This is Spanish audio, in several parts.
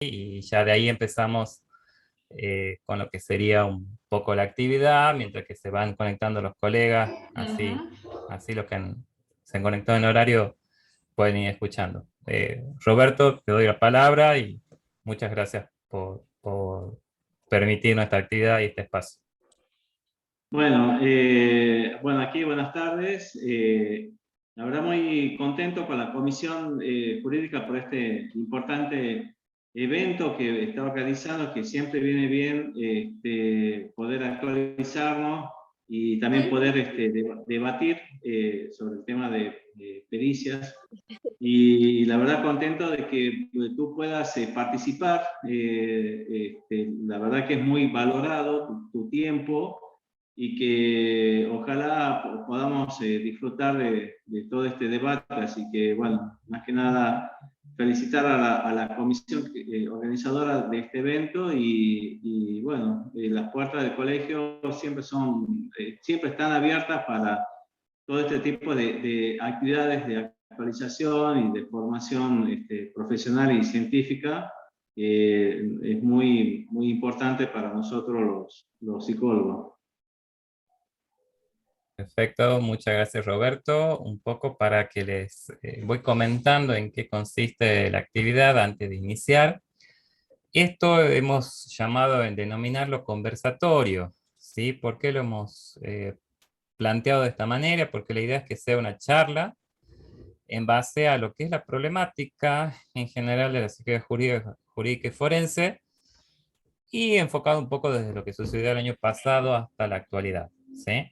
y ya de ahí empezamos con lo que sería un poco la actividad, mientras que se van conectando los colegas, así los que se han conectado en horario pueden ir escuchando. Roberto, te doy la palabra y muchas gracias por permitirnos esta actividad y este espacio. Bueno, aquí buenas tardes. La verdad muy contento con la Comisión Jurídica por este importante evento que está organizando, que siempre viene bien poder actualizarnos y también poder debatir sobre el tema de pericias. Y la verdad contento de que tú puedas participar. La verdad que es muy valorado tu tiempo y que ojalá podamos disfrutar de todo este debate. Así que, bueno, más que nada, felicitar a la comisión organizadora de este evento y bueno, las puertas del colegio siempre están abiertas para todo este tipo de actividades de actualización y de formación profesional y científica. Es muy importante para nosotros los psicólogos. Perfecto, muchas gracias Roberto. Un poco para que les voy comentando en qué consiste la actividad antes de iniciar. Esto hemos llamado en denominarlo conversatorio, ¿sí? ¿Por qué lo hemos planteado de esta manera? Porque la idea es que sea una charla en base a lo que es la problemática en general de la psicología jurídica y forense y enfocado un poco desde lo que sucedió el año pasado hasta la actualidad, ¿sí?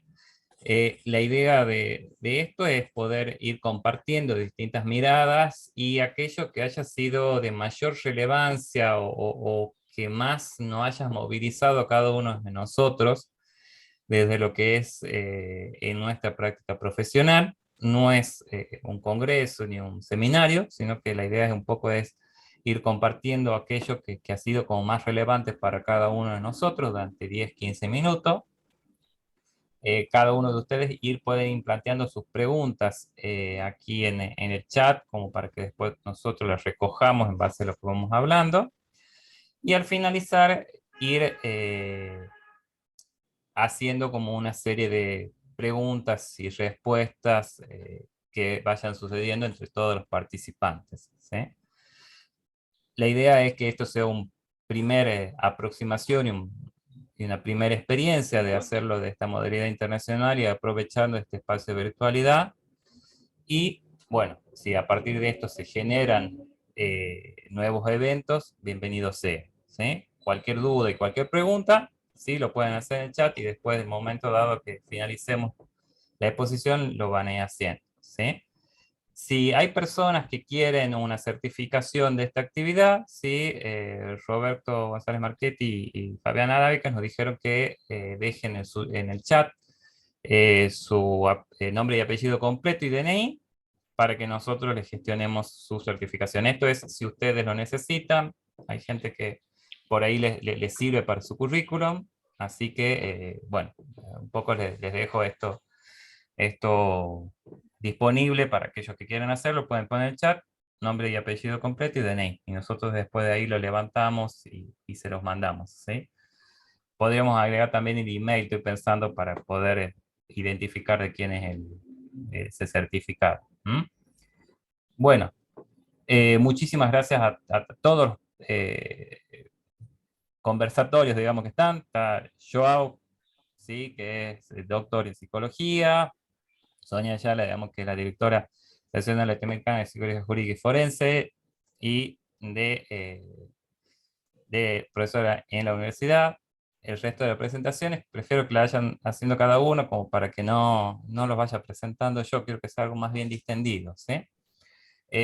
La idea de esto es poder ir compartiendo distintas miradas y aquello que haya sido de mayor relevancia o que más nos haya movilizado a cada uno de nosotros desde lo que es en nuestra práctica profesional. No es un congreso ni un seminario, sino que la idea es un poco es ir compartiendo aquello que ha sido como más relevante para cada uno de nosotros durante 10, 15 minutos. Cada uno de ustedes pueden ir planteando sus preguntas aquí en el chat, como para que después nosotros las recojamos en base a lo que vamos hablando. Y al finalizar, ir haciendo como una serie de preguntas y respuestas que vayan sucediendo entre todos los participantes, ¿sí? La idea es que esto sea un primer aproximación y una primera experiencia de hacerlo de esta modalidad internacional y aprovechando este espacio de virtualidad. Y bueno, si a partir de esto se generan nuevos eventos, bienvenido sea, ¿sí? Cualquier duda y cualquier pregunta, sí, lo pueden hacer en el chat y después del momento dado que finalicemos la exposición, lo van a ir haciendo, ¿sí? Si hay personas que quieren una certificación de esta actividad, sí, Roberto González Marchetti y Fabián Arábica nos dijeron que dejen en el chat su nombre y apellido completo y DNI para que nosotros les gestionemos su certificación. Esto es si ustedes lo necesitan. Hay gente que por ahí les sirve para su currículum, así que, bueno, un poco les dejo esto disponible para aquellos que quieran hacerlo, pueden poner en el chat, nombre y apellido completo y DNI. Y nosotros después de ahí lo levantamos y se los mandamos, ¿sí? Podríamos agregar también el email, estoy pensando, para poder identificar de quién es ese certificado. ¿Mm? Bueno, muchísimas gracias a todos los conversatorios, digamos, que están. Está Joao, ¿sí? Que es doctor en psicología. Sonia Ayala, digamos que es la directora de la Sección Latinoamericana de Psicología Jurídica y Forense y de profesora en la universidad. El resto de presentaciones prefiero que la vayan haciendo cada uno como para que no los vaya presentando yo, quiero que sea algo más bien distendido, ¿sí?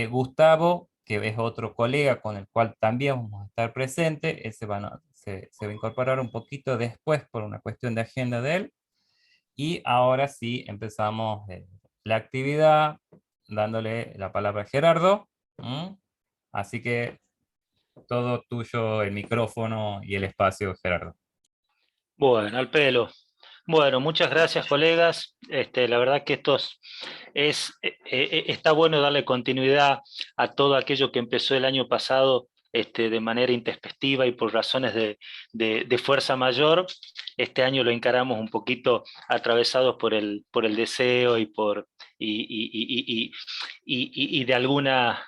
Gustavo, que es otro colega con el cual también vamos a estar presentes, él se va a incorporar un poquito después por una cuestión de agenda de él. Y ahora sí empezamos la actividad dándole la palabra a Gerardo. ¿Mm? Así que todo tuyo el micrófono y el espacio, Gerardo. Bueno, al pelo. Bueno, muchas gracias, colegas. La verdad que está bueno darle continuidad a todo aquello que empezó el año pasado de manera intempestiva y por razones de fuerza mayor, este año lo encaramos un poquito atravesados por el deseo y de alguna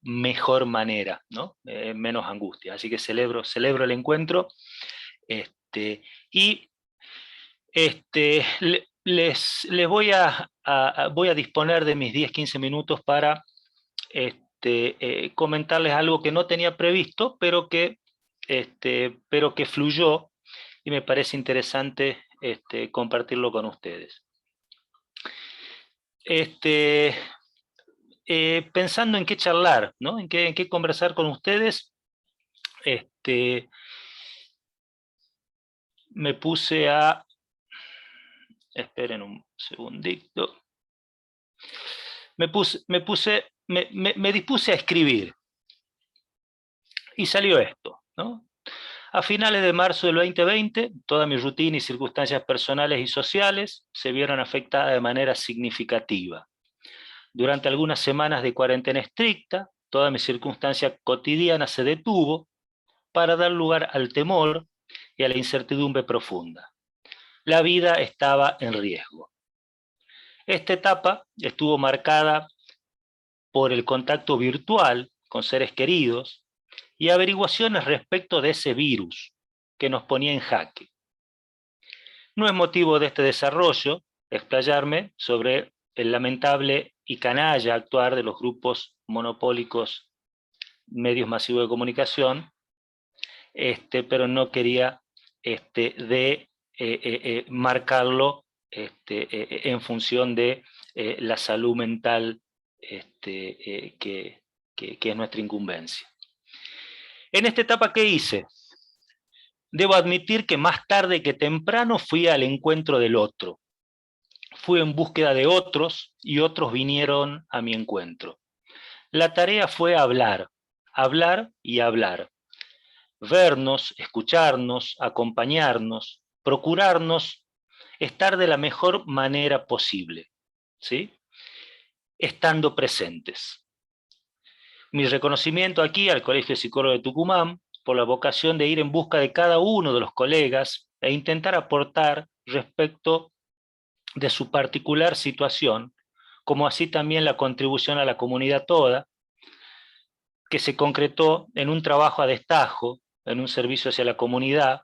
mejor manera, ¿no? Menos angustia. Así que celebro el encuentro, y les voy a disponer de mis 10-15 minutos para comentarles algo que no tenía previsto, pero que fluyó y me parece interesante compartirlo con ustedes. Pensando en qué charlar, ¿no? en qué conversar con ustedes, me puse a... Esperen un segundito. Me dispuse a escribir y salió esto, ¿no? A finales de marzo del 2020, toda mi rutina y circunstancias personales y sociales se vieron afectadas de manera significativa. Durante algunas semanas de cuarentena estricta, toda mi circunstancia cotidiana se detuvo para dar lugar al temor y a la incertidumbre profunda. La vida estaba en riesgo. Esta etapa estuvo marcada por el contacto virtual con seres queridos y averiguaciones respecto de ese virus que nos ponía en jaque. No es motivo de este desarrollo explayarme sobre el lamentable y canalla actuar de los grupos monopólicos medios masivos de comunicación, pero no quería marcarlo en función de la salud mental que es nuestra incumbencia. En esta etapa, ¿qué hice? Debo admitir que más tarde que temprano fui al encuentro del otro. Fui en búsqueda de otros y otros vinieron a mi encuentro. La tarea fue hablar, hablar y hablar. Vernos, escucharnos, acompañarnos, procurarnos estar de la mejor manera posible, ¿sí? Estando presentes. Mi reconocimiento aquí al Colegio de Psicólogos de Tucumán por la vocación de ir en busca de cada uno de los colegas e intentar aportar respecto de su particular situación, como así también la contribución a la comunidad toda, que se concretó en un trabajo a destajo, en un servicio hacia la comunidad,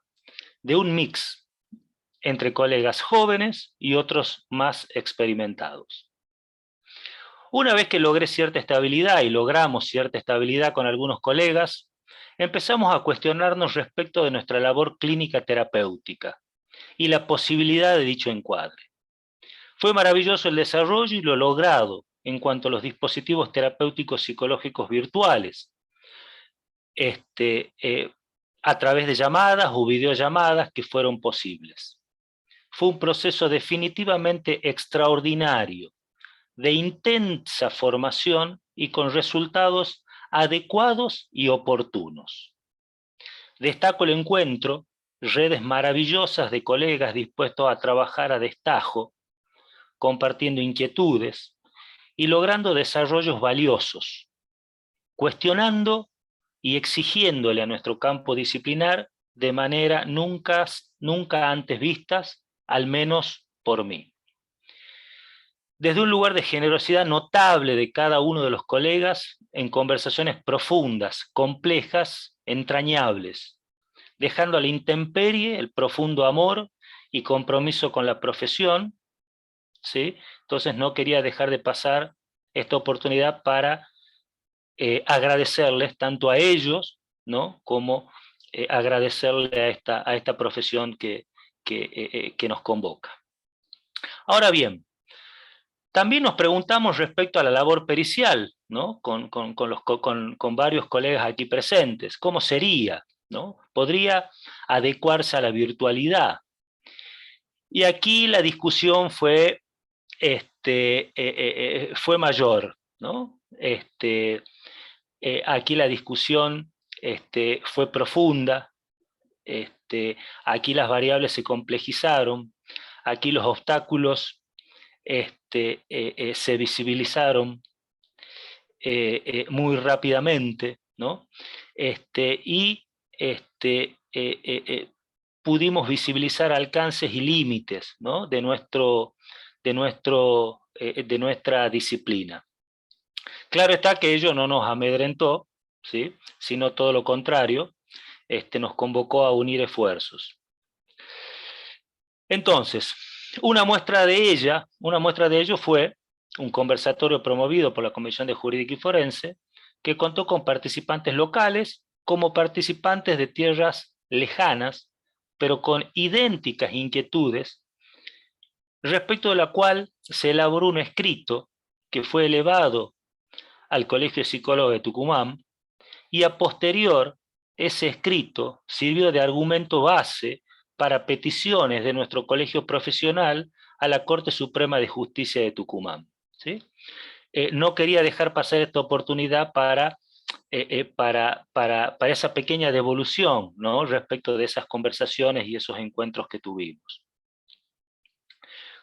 de un mix entre colegas jóvenes y otros más experimentados. Una vez que logré cierta estabilidad y logramos cierta estabilidad con algunos colegas, empezamos a cuestionarnos respecto de nuestra labor clínica terapéutica y la posibilidad de dicho encuadre. Fue maravilloso el desarrollo y lo logrado en cuanto a los dispositivos terapéuticos psicológicos virtuales, a través de llamadas o videollamadas que fueron posibles. Fue un proceso definitivamente extraordinario, de intensa formación y con resultados adecuados y oportunos. Destaco el encuentro, redes maravillosas de colegas dispuestos a trabajar a destajo, compartiendo inquietudes y logrando desarrollos valiosos, cuestionando y exigiéndole a nuestro campo disciplinar de manera nunca antes vistas, al menos por mí. Desde un lugar de generosidad notable de cada uno de los colegas, en conversaciones profundas, complejas, entrañables, dejando a la intemperie el profundo amor y compromiso con la profesión, ¿sí? Entonces no quería dejar de pasar esta oportunidad para agradecerles tanto a ellos, ¿no? como agradecerle a esta profesión que nos convoca. Ahora bien, también nos preguntamos respecto a la labor pericial, ¿no? con varios colegas aquí presentes. ¿Cómo sería? ¿No? ¿Podría adecuarse a la virtualidad? Y aquí la discusión fue mayor, ¿no? Aquí la discusión fue profunda, aquí las variables se complejizaron, aquí los obstáculos se visibilizaron muy rápidamente, ¿no? Y pudimos visibilizar alcances y límites, ¿no? de nuestra disciplina. Claro está que ello no nos amedrentó, ¿sí? Sino todo lo contrario, nos convocó a unir esfuerzos. Entonces, una muestra de ello fue un conversatorio promovido por la Comisión de Jurídica y Forense, que contó con participantes locales como participantes de tierras lejanas, pero con idénticas inquietudes, respecto de la cual se elaboró un escrito que fue elevado al Colegio de Psicólogos de Tucumán, y a posterior ese escrito sirvió de argumento base para peticiones de nuestro colegio profesional a la Corte Suprema de Justicia de Tucumán, ¿sí? No quería dejar pasar esta oportunidad para esa pequeña devolución, ¿no? Respecto de esas conversaciones y esos encuentros que tuvimos.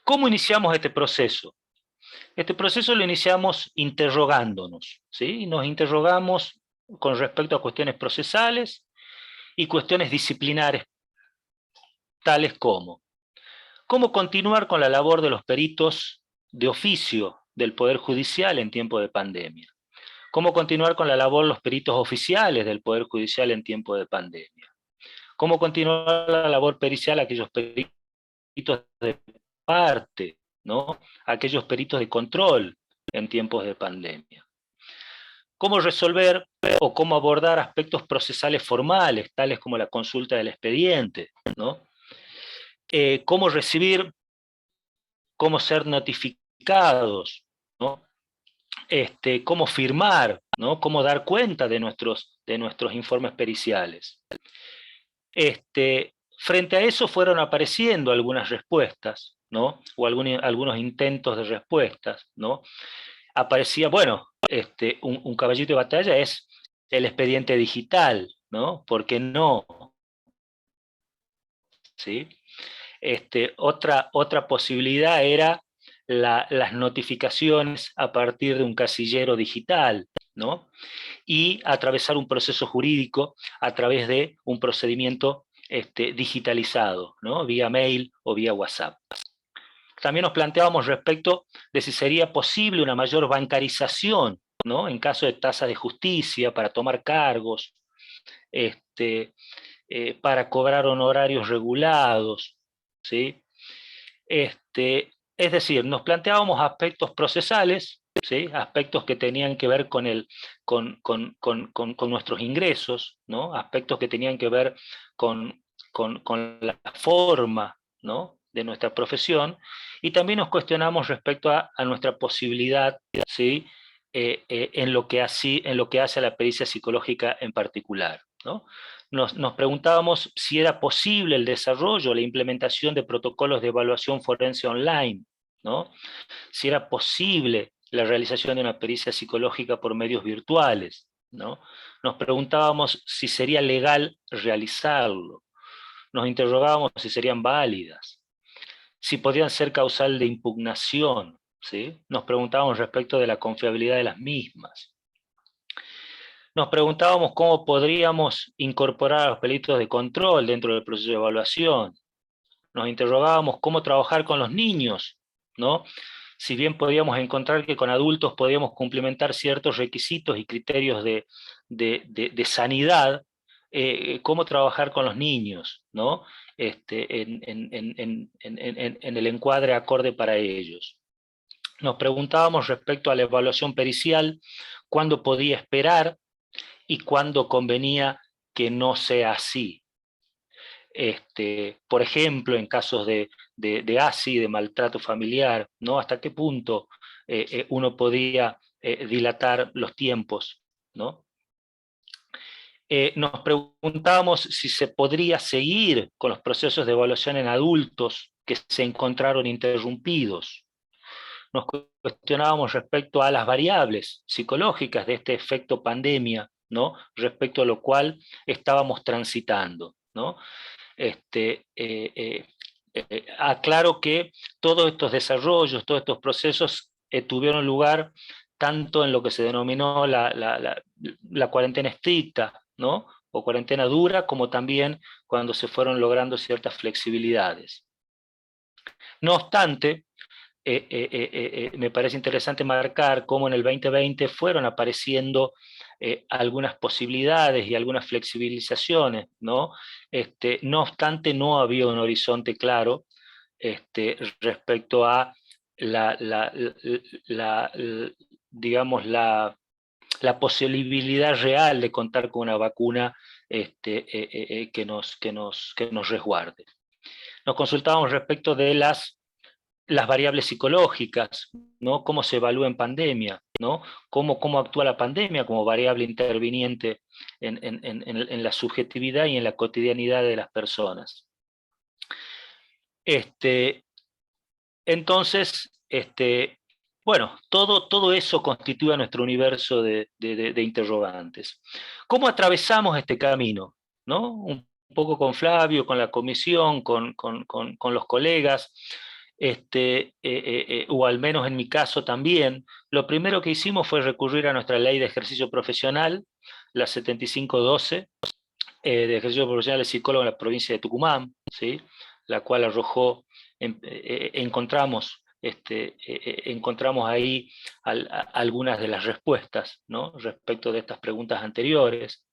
¿Cómo iniciamos este proceso? Este proceso lo iniciamos interrogándonos, ¿sí? Nos interrogamos con respecto a cuestiones procesales y cuestiones disciplinares, tales como cómo continuar con la labor de los peritos de oficio del Poder Judicial en tiempo de pandemia, cómo continuar con la labor de los peritos oficiales del Poder Judicial en tiempo de pandemia, cómo continuar la labor pericial a aquellos peritos de parte, ¿no? Aquellos peritos de control en tiempos de pandemia. Cómo resolver o cómo abordar aspectos procesales formales, tales como la consulta del expediente, ¿no? Cómo recibir, cómo ser notificados, ¿no? Cómo firmar, ¿no? Cómo dar cuenta de nuestros informes periciales. Frente a eso fueron apareciendo algunas respuestas, ¿no? O algunos intentos de respuestas, ¿no? Aparecía, bueno, un caballito de batalla es el expediente digital, ¿no? ¿Por qué no? ¿Sí? Otra posibilidad era las notificaciones a partir de un casillero digital, ¿no? Y atravesar un proceso jurídico a través de un procedimiento digitalizado, ¿no? Vía mail o vía WhatsApp. También nos planteábamos respecto de si sería posible una mayor bancarización, ¿no? En caso de tasas de justicia, para tomar cargos, para cobrar honorarios regulados, ¿sí? Es decir, nos planteábamos aspectos procesales, ¿sí? Aspectos que tenían que ver con nuestros ingresos, ¿no? Aspectos que tenían que ver con la forma, ¿no? De nuestra profesión, y también nos cuestionamos respecto a nuestra posibilidad, ¿sí? En lo que hace a la pericia psicológica en particular, ¿no? Nos preguntábamos si era posible el desarrollo, la implementación de protocolos de evaluación forense online, ¿no? Si era posible la realización de una pericia psicológica por medios virtuales, ¿no? Nos preguntábamos si sería legal realizarlo, nos interrogábamos si serían válidas, si podían ser causal de impugnación, ¿sí? Nos preguntábamos respecto de la confiabilidad de las mismas. Nos preguntábamos cómo podríamos incorporar a los peritos de control dentro del proceso de evaluación. Nos interrogábamos cómo trabajar con los niños, ¿no? Si bien podíamos encontrar que con adultos podíamos cumplimentar ciertos requisitos y criterios de sanidad, cómo trabajar con los niños, ¿no? En el encuadre acorde para ellos. Nos preguntábamos respecto a la evaluación pericial, cuándo podía esperar y cuándo convenía que no sea así. Por ejemplo, en casos de ASI, de maltrato familiar, ¿no? ¿Hasta qué punto uno podía dilatar los tiempos, ¿no? Nos preguntábamos si se podría seguir con los procesos de evaluación en adultos que se encontraron interrumpidos. Nos cuestionábamos respecto a las variables psicológicas de este efecto pandemia, ¿no? Respecto a lo cual estábamos transitando, ¿no? Aclaro que todos estos desarrollos, todos estos procesos tuvieron lugar tanto en lo que se denominó la cuarentena estricta, ¿no? O cuarentena dura, como también cuando se fueron logrando ciertas flexibilidades. No obstante, me parece interesante marcar cómo en el 2020 fueron apareciendo algunas posibilidades y algunas flexibilizaciones, ¿no? No obstante, no había un horizonte claro respecto a la, digamos, la posibilidad real de contar con una vacuna que nos resguarde. Nos consultábamos respecto de las variables psicológicas, ¿no? Cómo se evalúa en pandemia, ¿no? Cómo actúa la pandemia como variable interviniente en la subjetividad y en la cotidianidad de las personas. Entonces, bueno, todo eso constituye nuestro universo de interrogantes. ¿Cómo atravesamos este camino? ¿No? Un poco con Flavio, con la comisión, con los colegas, o al menos en mi caso también. Lo primero que hicimos fue recurrir a nuestra ley de ejercicio profesional, la 7512, de ejercicio profesional de psicólogo en la provincia de Tucumán, ¿sí? La cual arrojó, encontramos ahí algunas de las respuestas, ¿no? Respecto de estas preguntas anteriores.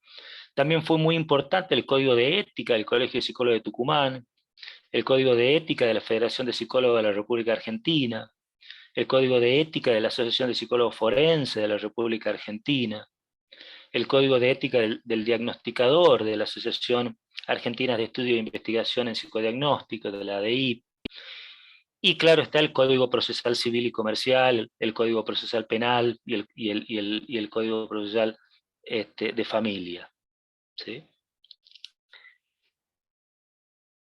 También fue muy importante el Código de Ética del Colegio de Psicólogos de Tucumán, el Código de Ética de la Federación de Psicólogos de la República Argentina, el Código de Ética de la Asociación de Psicólogos Forenses de la República Argentina, el Código de Ética del Diagnosticador de la Asociación Argentina de Estudio e Investigación en Psicodiagnóstico, de la ADI, y claro está el Código Procesal Civil y Comercial, el Código Procesal Penal y el Código Procesal de Familia, ¿sí?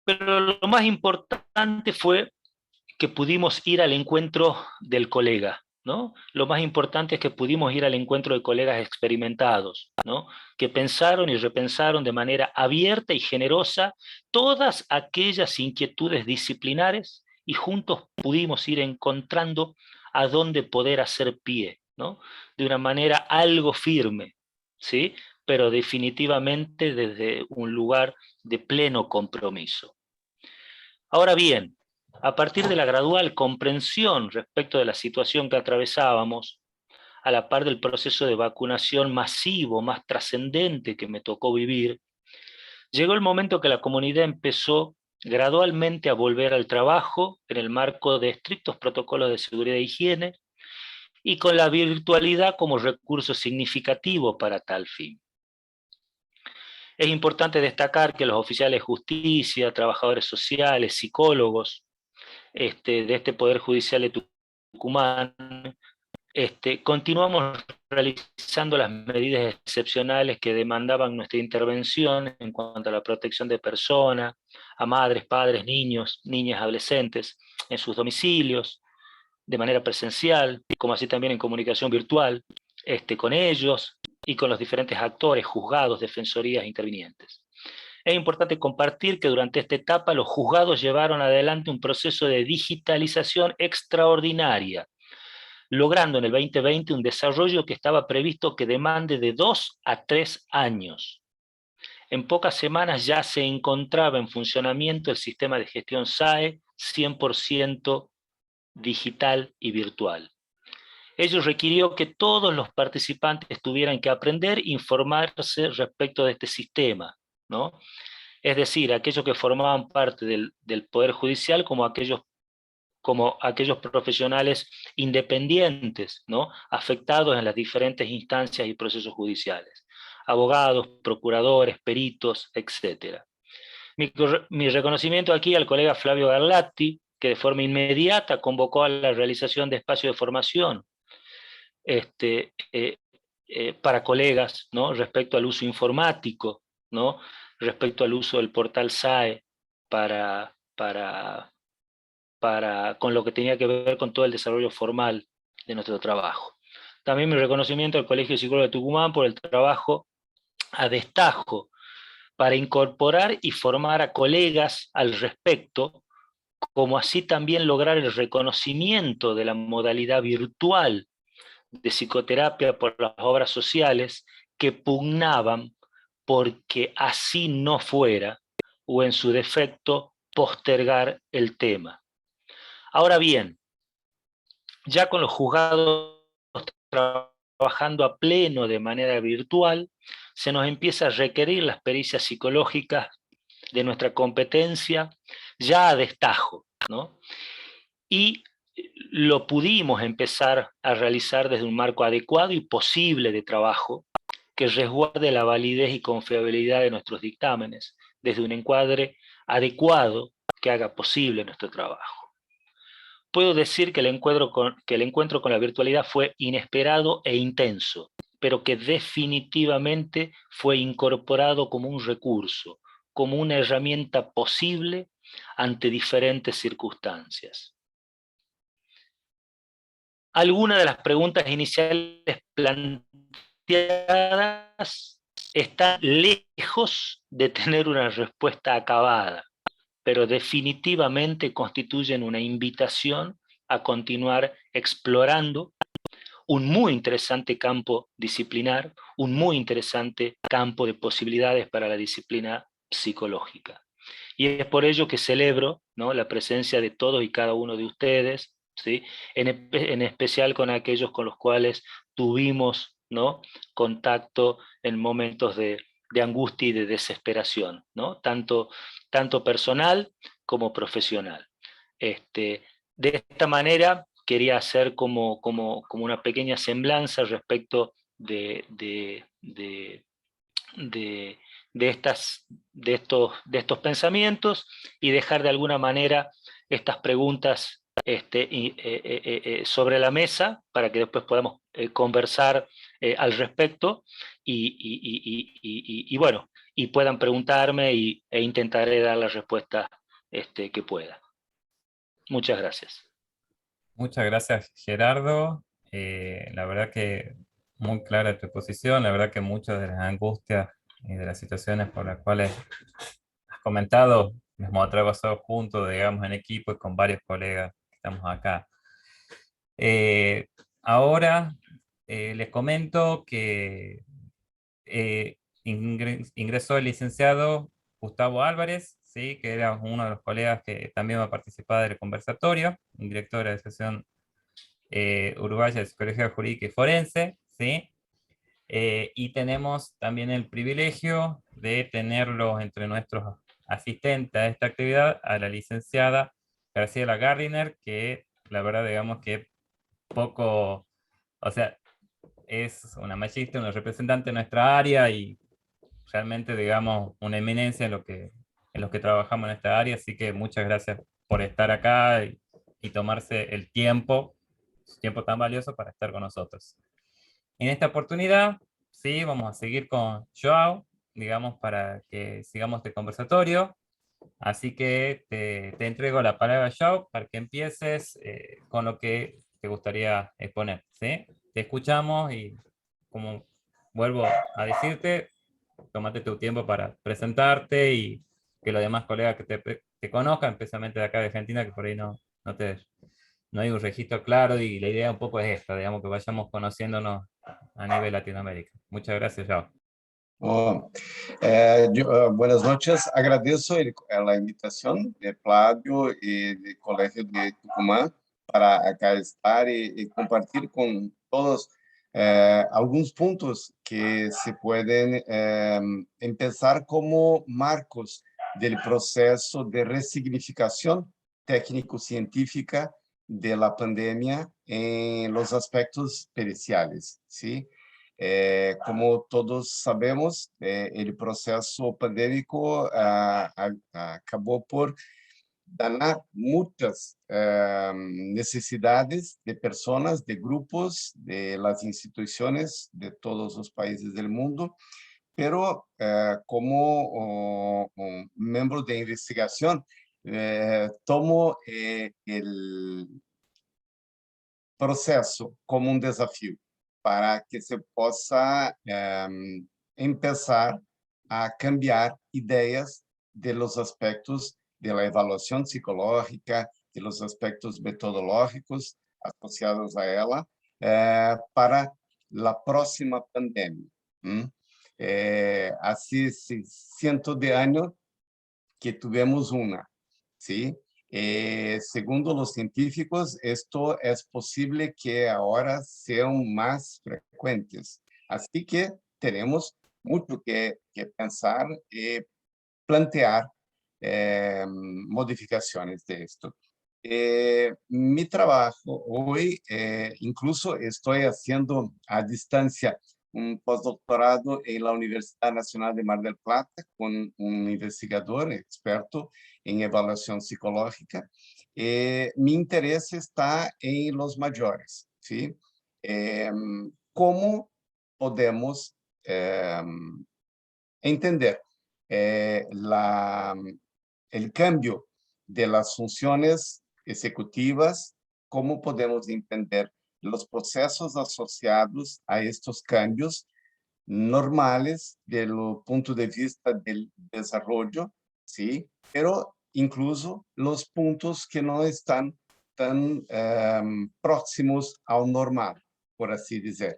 Pero lo más importante fue que pudimos ir al encuentro del colega, ¿no? Lo más importante es que pudimos ir al encuentro de colegas experimentados, ¿no? Que pensaron y repensaron de manera abierta y generosa todas aquellas inquietudes disciplinares y juntos pudimos ir encontrando a dónde poder hacer pie, ¿no? De una manera algo firme, ¿sí? Pero definitivamente desde un lugar de pleno compromiso. Ahora bien, a partir de la gradual comprensión respecto de la situación que atravesábamos, a la par del proceso de vacunación masivo, más trascendente que me tocó vivir, llegó el momento que la comunidad empezó gradualmente a volver al trabajo en el marco de estrictos protocolos de seguridad e higiene y con la virtualidad como recurso significativo para tal fin. Es importante destacar que los oficiales de justicia, trabajadores sociales, psicólogos de este Poder Judicial de Tucumán, continuamos realizando las medidas excepcionales que demandaban nuestra intervención en cuanto a la protección de personas, a madres, padres, niños, niñas, adolescentes, en sus domicilios, de manera presencial, como así también en comunicación virtual, con ellos y con los diferentes actores, juzgados, defensorías, intervinientes. Es importante compartir que durante esta etapa los juzgados llevaron adelante un proceso de digitalización extraordinaria, logrando en el 2020 un desarrollo que estaba previsto que demande de 2 a 3 años. En pocas semanas ya se encontraba en funcionamiento el sistema de gestión SAE 100% digital y virtual. Ello requirió que todos los participantes tuvieran que aprender e informarse respecto de este sistema, ¿no? Es decir, aquellos que formaban parte del Poder Judicial como aquellos profesionales independientes, ¿no? Afectados en las diferentes instancias y procesos judiciales, abogados, procuradores, peritos, etc. Mi reconocimiento aquí al colega Flavio Garlatti, que de forma inmediata convocó a la realización de espacios de formación para colegas, ¿no? Respecto al uso informático, ¿no? Respecto al uso del portal SAE con lo que tenía que ver con todo el desarrollo formal de nuestro trabajo. También mi reconocimiento al Colegio de Psicólogos de Tucumán por el trabajo a destajo para incorporar y formar a colegas al respecto, como así también lograr el reconocimiento de la modalidad virtual de psicoterapia por las obras sociales que pugnaban porque así no fuera, o en su defecto, postergar el tema. Ahora bien, ya con los juzgados trabajando a pleno de manera virtual, se nos empieza a requerir las pericias psicológicas de nuestra competencia ya a destajo, ¿no? Y lo pudimos empezar a realizar desde un marco adecuado y posible de trabajo que resguarde la validez y confiabilidad de nuestros dictámenes, desde un encuadre adecuado que haga posible nuestro trabajo. Puedo decir que el encuentro con la virtualidad fue inesperado e intenso, pero que definitivamente fue incorporado como un recurso, como una herramienta posible ante diferentes circunstancias. Algunas de las preguntas iniciales planteadas están lejos de tener una respuesta acabada, pero definitivamente constituyen una invitación a continuar explorando un muy interesante campo disciplinar, un muy interesante campo de posibilidades para la disciplina psicológica. Y es por ello que celebro, ¿no?, la presencia de todos y cada uno de ustedes, ¿sí?, en especial con aquellos con los cuales tuvimos, ¿no?, contacto en momentos de angustia y de desesperación, ¿no?, tanto personal como profesional. De esta manera quería hacer como una pequeña semblanza respecto de estos pensamientos y dejar de alguna manera estas preguntas sobre la mesa para que después podamos conversar al respecto y bueno, y puedan preguntarme e intentaré dar la respuesta que pueda. Muchas gracias. Muchas gracias, Gerardo. La verdad que muy clara tu posición. La verdad que muchas de las angustias y de las situaciones por las cuales has comentado, nos hemos atravesado juntos, digamos, en equipo y con varios colegas que estamos acá. Ahora les comento que ingresó el licenciado Gustavo Álvarez, ¿sí?, que era uno de los colegas que también va a participar del conversatorio, director de la Asociación Uruguaya de Psicología Jurídica y Forense, ¿sí? Y tenemos también el privilegio de tenerlos entre nuestros asistentes a esta actividad, a la licenciada Graciela Gardiner, que la verdad, digamos que poco, o sea, es una magíster, una representante de nuestra área y realmente, digamos, una eminencia en lo que trabajamos en esta área, así que muchas gracias por estar acá y tomarse el tiempo, su tiempo tan valioso para estar con nosotros. En esta oportunidad, sí, vamos a seguir con Joao, digamos, para que sigamos este conversatorio. Así que te entrego la palabra, Joao, para que empieces con lo que te gustaría exponer, ¿sí? Te escuchamos y, como vuelvo a decirte, tómate tu tiempo para presentarte y que los demás colegas que te conozcan, especialmente de acá de Argentina, que por ahí no hay un registro claro, y la idea un poco es esta, digamos, que vayamos conociéndonos a nivel Latinoamérica. Muchas gracias, Joao. Oh, buenas noches. Agradezco la invitación de Pládio y del Colegio de Tucumán para acá estar y compartir con todos algunos puntos que se pueden empezar como marcos del proceso de resignificación técnico-científica de la pandemia en los aspectos periciales, ¿sí? Como todos sabemos, el proceso pandémico acabó por danar muchas necesidades de personas, de grupos, de las instituciones de todos los países del mundo, pero como un miembro de investigación, tomo el proceso como un desafío para que se possa empezar a cambiar ideias de los aspectos de la evaluación psicológica, de los aspectos metodológicos asociados a ela, para la próxima pandemia. Hace cientos de años que tuvimos una, ¿sí? Segundo los científicos, esto es posible que ahora sean más frecuentes. Así que tenemos mucho que pensar y plantear modificaciones de esto. Mi trabajo hoy, incluso estoy haciendo a distancia un postdoctorado en la Universidad Nacional de Mar del Plata con un investigador experto en evaluación psicológica. Mi interés está en los mayores, ¿sí? ¿Cómo podemos entender el cambio de las funciones ejecutivas? ¿Cómo podemos entender los procesos asociados a estos cambios normales del punto de vista del desarrollo, ¿sí? Pero incluso los puntos que no están tan próximos al normal, por así decir.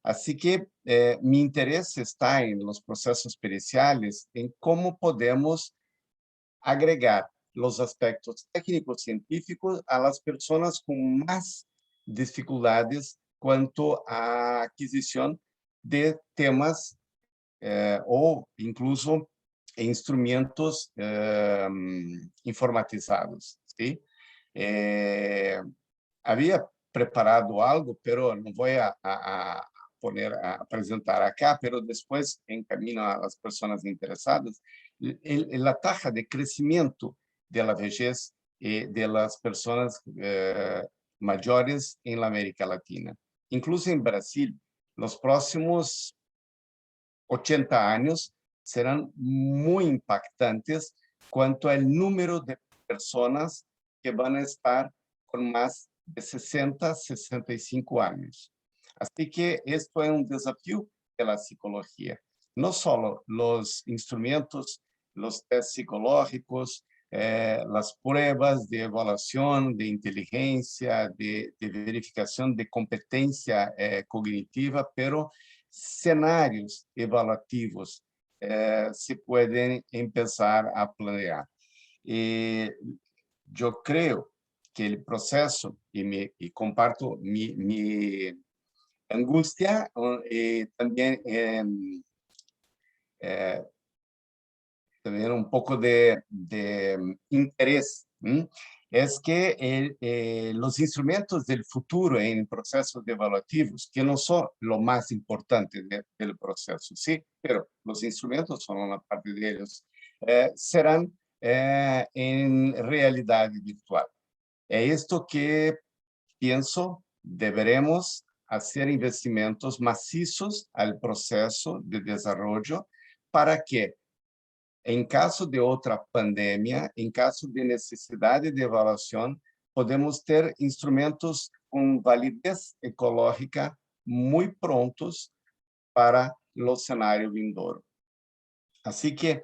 Así que mi interés está en los procesos periciales, en cómo podemos agregar los aspectos técnicos científicos a las personas con más dificultades cuanto a adquisición de temas o incluso instrumentos informatizados, ¿sí? Había preparado algo, pero no voy a presentar acá, pero después encamino a las personas interesadas. La tasa de crecimiento de la vejez de las personas mayores en la América Latina. Incluso en Brasil, los próximos 80 años serán muy impactantes cuanto al número de personas que van a estar con más de 60, 65 años. Así que esto es un desafío de la psicología. No solo los instrumentos, los test psicológicos, las pruebas de evaluación de inteligencia, de verificación de competencia cognitiva, pero escenarios evaluativos se pueden empezar a planear. Yo creo que el proceso, y comparto mi angustia también también un poco de interés, es que los instrumentos del futuro en procesos evaluativos, que no son lo más importante del proceso, sí, pero los instrumentos son una parte de ellos, serán en realidad virtual. Es esto que pienso deberemos hacer investimentos macizos al proceso de desarrollo para que en caso de otra pandemia, en caso de necesidad de evaluación, podemos ter instrumentos con validez ecológica muy prontos para el escenario vindouro. Así que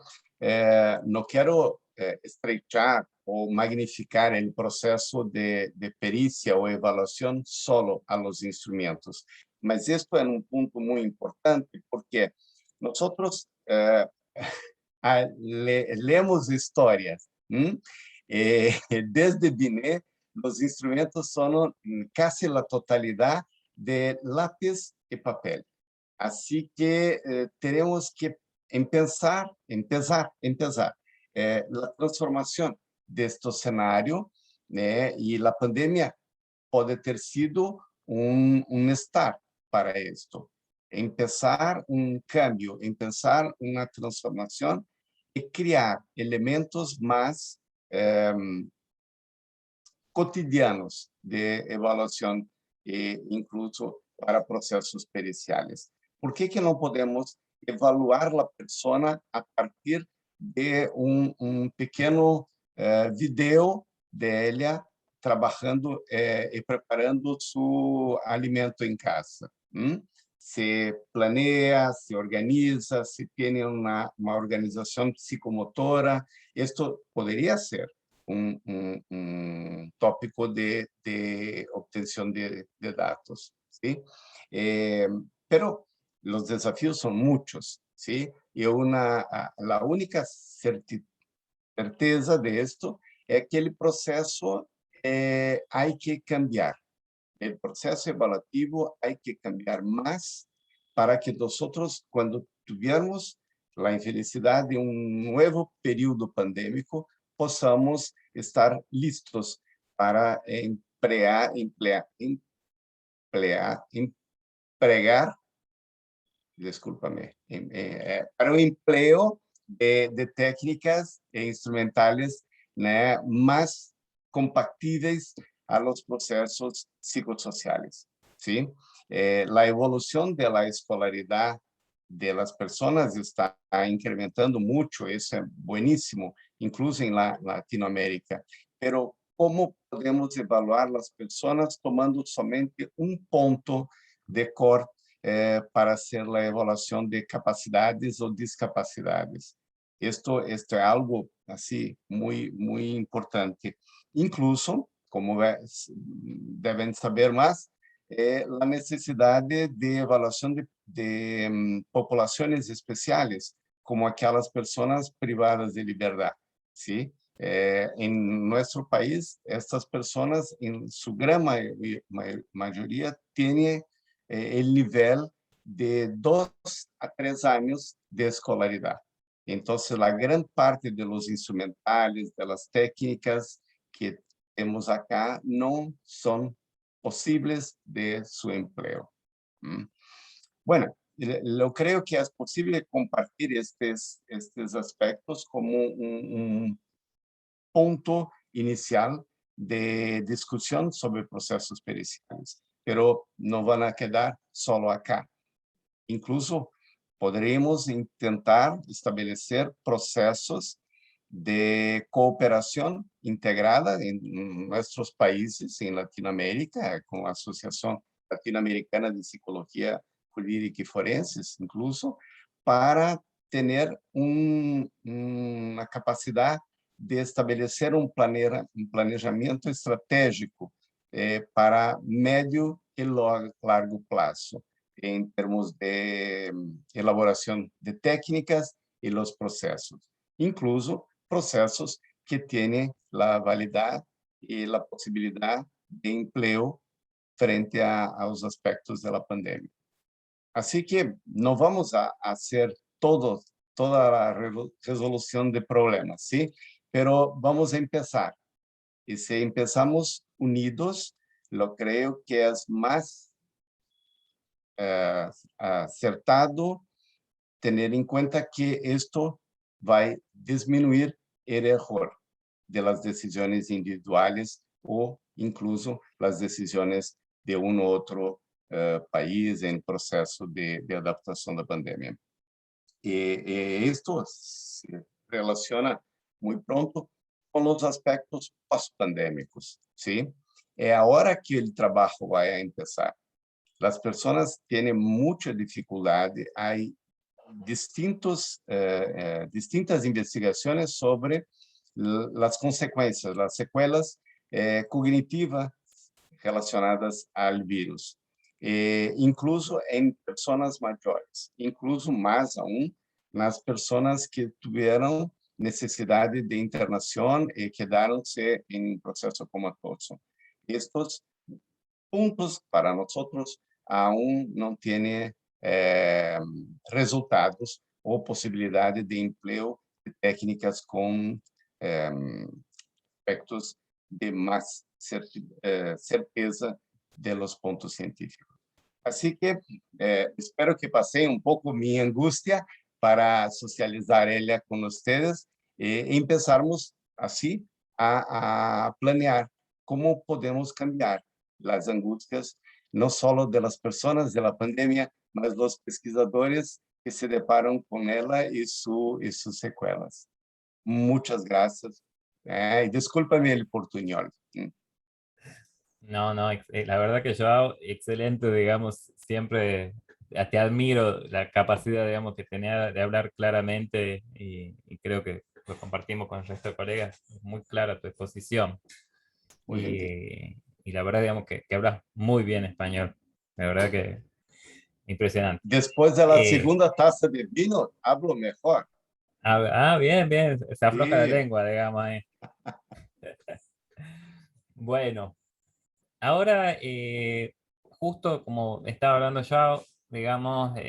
no quiero estrechar o magnificar el proceso de pericia o evaluación solo a los instrumentos, mas esto es un punto muy importante porque nosotros leemos historias. Desde Binet, los instrumentos son casi la totalidad de lápiz y papel. Así que tenemos que empezar la transformación de este escenario, y la pandemia puede ter sido un start para esto. Empezar un cambio, empezar una transformación y crear elementos más cotidianos de evaluación, incluso para procesos periciales. ¿Por qué que no podemos evaluar la persona a partir de un pequeño video de ella trabajando y preparando su alimento en casa? Se planea, se organiza, se tiene una organización psicomotora. Esto podría ser un tópico de obtención de datos, ¿sí? Eh, pero los desafíos son muchos, ¿sí? Y la única certeza de esto es que el proceso hay que cambiar. El proceso evaluativo hay que cambiar más para que nosotros, cuando tuviéramos la infelicidad de un nuevo periodo pandémico, possamos estar listos para empregar, descúlpame, para o empleo de técnicas e instrumentales, né, mais compatíveis a los procesos psicossociais, ¿sí? La evolución de la escolaridad de las personas está incrementando mucho, eso es buenísimo, incluso en Latinoamérica, pero ¿cómo podemos evaluar las personas tomando somente un ponto de corte para hacer la evaluación de capacidades o discapacidades? Esto es algo así muy importante. Incluso, como deben saber más, la necesidad de evaluación de poblaciones especiales, como aquellas personas privadas de libertad, ¿sí? En nuestro país, estas personas, en su gran mayoría, tienen el nivel de 2 a 3 años de escolaridad. Entonces, la gran parte de los instrumentales, de las técnicas que tenemos acá, no son posibles de su empleo. Bueno, yo creo que es posible compartir estos aspectos como un punto inicial de discusión sobre procesos periciales, pero no van a quedar solo acá. Incluso podremos intentar establecer procesos de cooperación integrada en nuestros países, en Latinoamérica, con la Asociación Latinoamericana de Psicología Jurídica y Forenses, incluso, para tener una capacidad de estabelecer un planejamiento estratégico para médio y largo plazo, en términos de elaboración de técnicas y los procesos, incluso procesos que tienen la validad y la posibilidad de empleo frente a los aspectos de la pandemia. Así que no vamos a hacer toda la resolución de problemas, ¿sí? Pero vamos a empezar. Y si empezamos unidos, lo creo que es más acertado tener en cuenta que esto va a disminuir el error de las decisiones individuales o incluso las decisiones de un u otro país en proceso de adaptación a la pandemia. Esto se relaciona muy pronto con los aspectos post-pandémicos, ¿sí? Es ahora que el trabajo va a empezar. Las personas tienen mucha dificultad. Hay distintas investigaciones sobre las consecuencias, las secuelas cognitivas relacionadas al virus, incluso en personas mayores, incluso más aún nas personas que tuvieron necesidad de internación y quedaron-se en proceso comatoso. Estos puntos para nosotros aún no tienen resultados ou possibilidade de empleo de técnicas com aspectos de mais certeza de los pontos científicos. Así que espero que pasé un poco mi angustia para socializar ella con ustedes y empezarmos así a planear cómo podemos cambiar las angustias, no solo de las personas de la pandemia, mas los pesquisadores que se deparan con ella y sus secuelas. Muchas gracias. Discúlpame el portuñol. No, no, la verdad que yo, excelente, digamos, siempre te admiro la capacidad, digamos, que tenía de hablar claramente y creo que lo compartimos con el resto de colegas, es muy clara tu exposición Muy gentil. y la verdad, digamos, que hablas muy bien español. La verdad que impresionante. Después de la Eh, segunda taza de vino, hablo mejor. bien, bien, se afloja la Sí, lengua, digamos ahí. Bueno, ahora, justo como estaba hablando ya, digamos,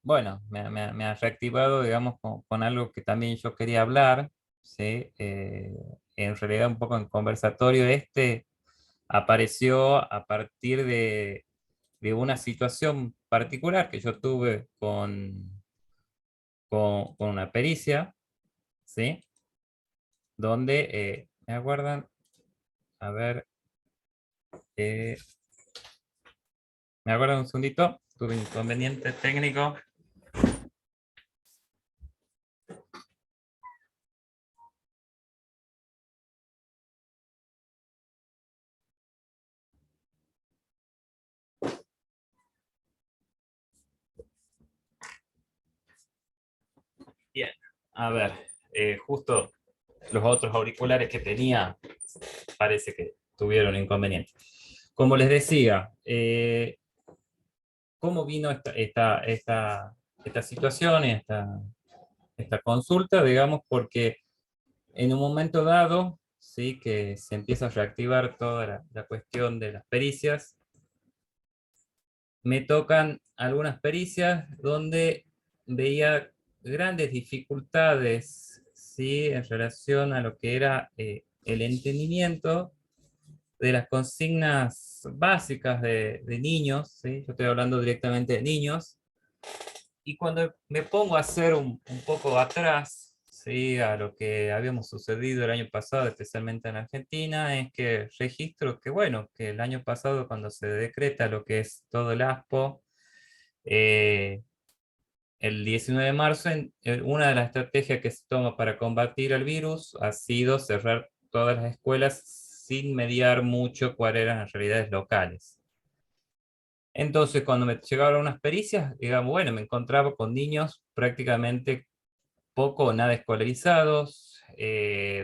bueno, me ha reactivado, digamos, con algo que también yo quería hablar, ¿sí? En realidad un poco en conversatorio apareció a partir de una situación particular que yo tuve con una pericia, ¿sí? Donde, ¿me acuerdan? A ver, eh, ¿me acuerdan un segundito? Tuve un inconveniente técnico. Bien, a ver, justo los otros auriculares que tenía parece que tuvieron inconveniente. Como les decía, ¿cómo vino esta situación, esta consulta? Digamos, porque en un momento dado, sí, que se empieza a reactivar toda la cuestión de las pericias, me tocan algunas pericias donde veía grandes dificultades, ¿sí? En relación a lo que era el entendimiento de las consignas básicas de niños, ¿sí? Yo estoy hablando directamente de niños, y cuando me pongo a hacer un poco atrás, ¿sí? A lo que habíamos sucedido el año pasado, especialmente en Argentina, es que registro que, bueno, que el año pasado cuando se decreta lo que es todo el ASPO, eh, el 19 de marzo, una de las estrategias que se toma para combatir el virus ha sido cerrar todas las escuelas sin mediar mucho cuáles eran las realidades locales. Entonces, cuando me llegaron unas pericias, digamos, bueno, me encontraba con niños prácticamente poco o nada escolarizados,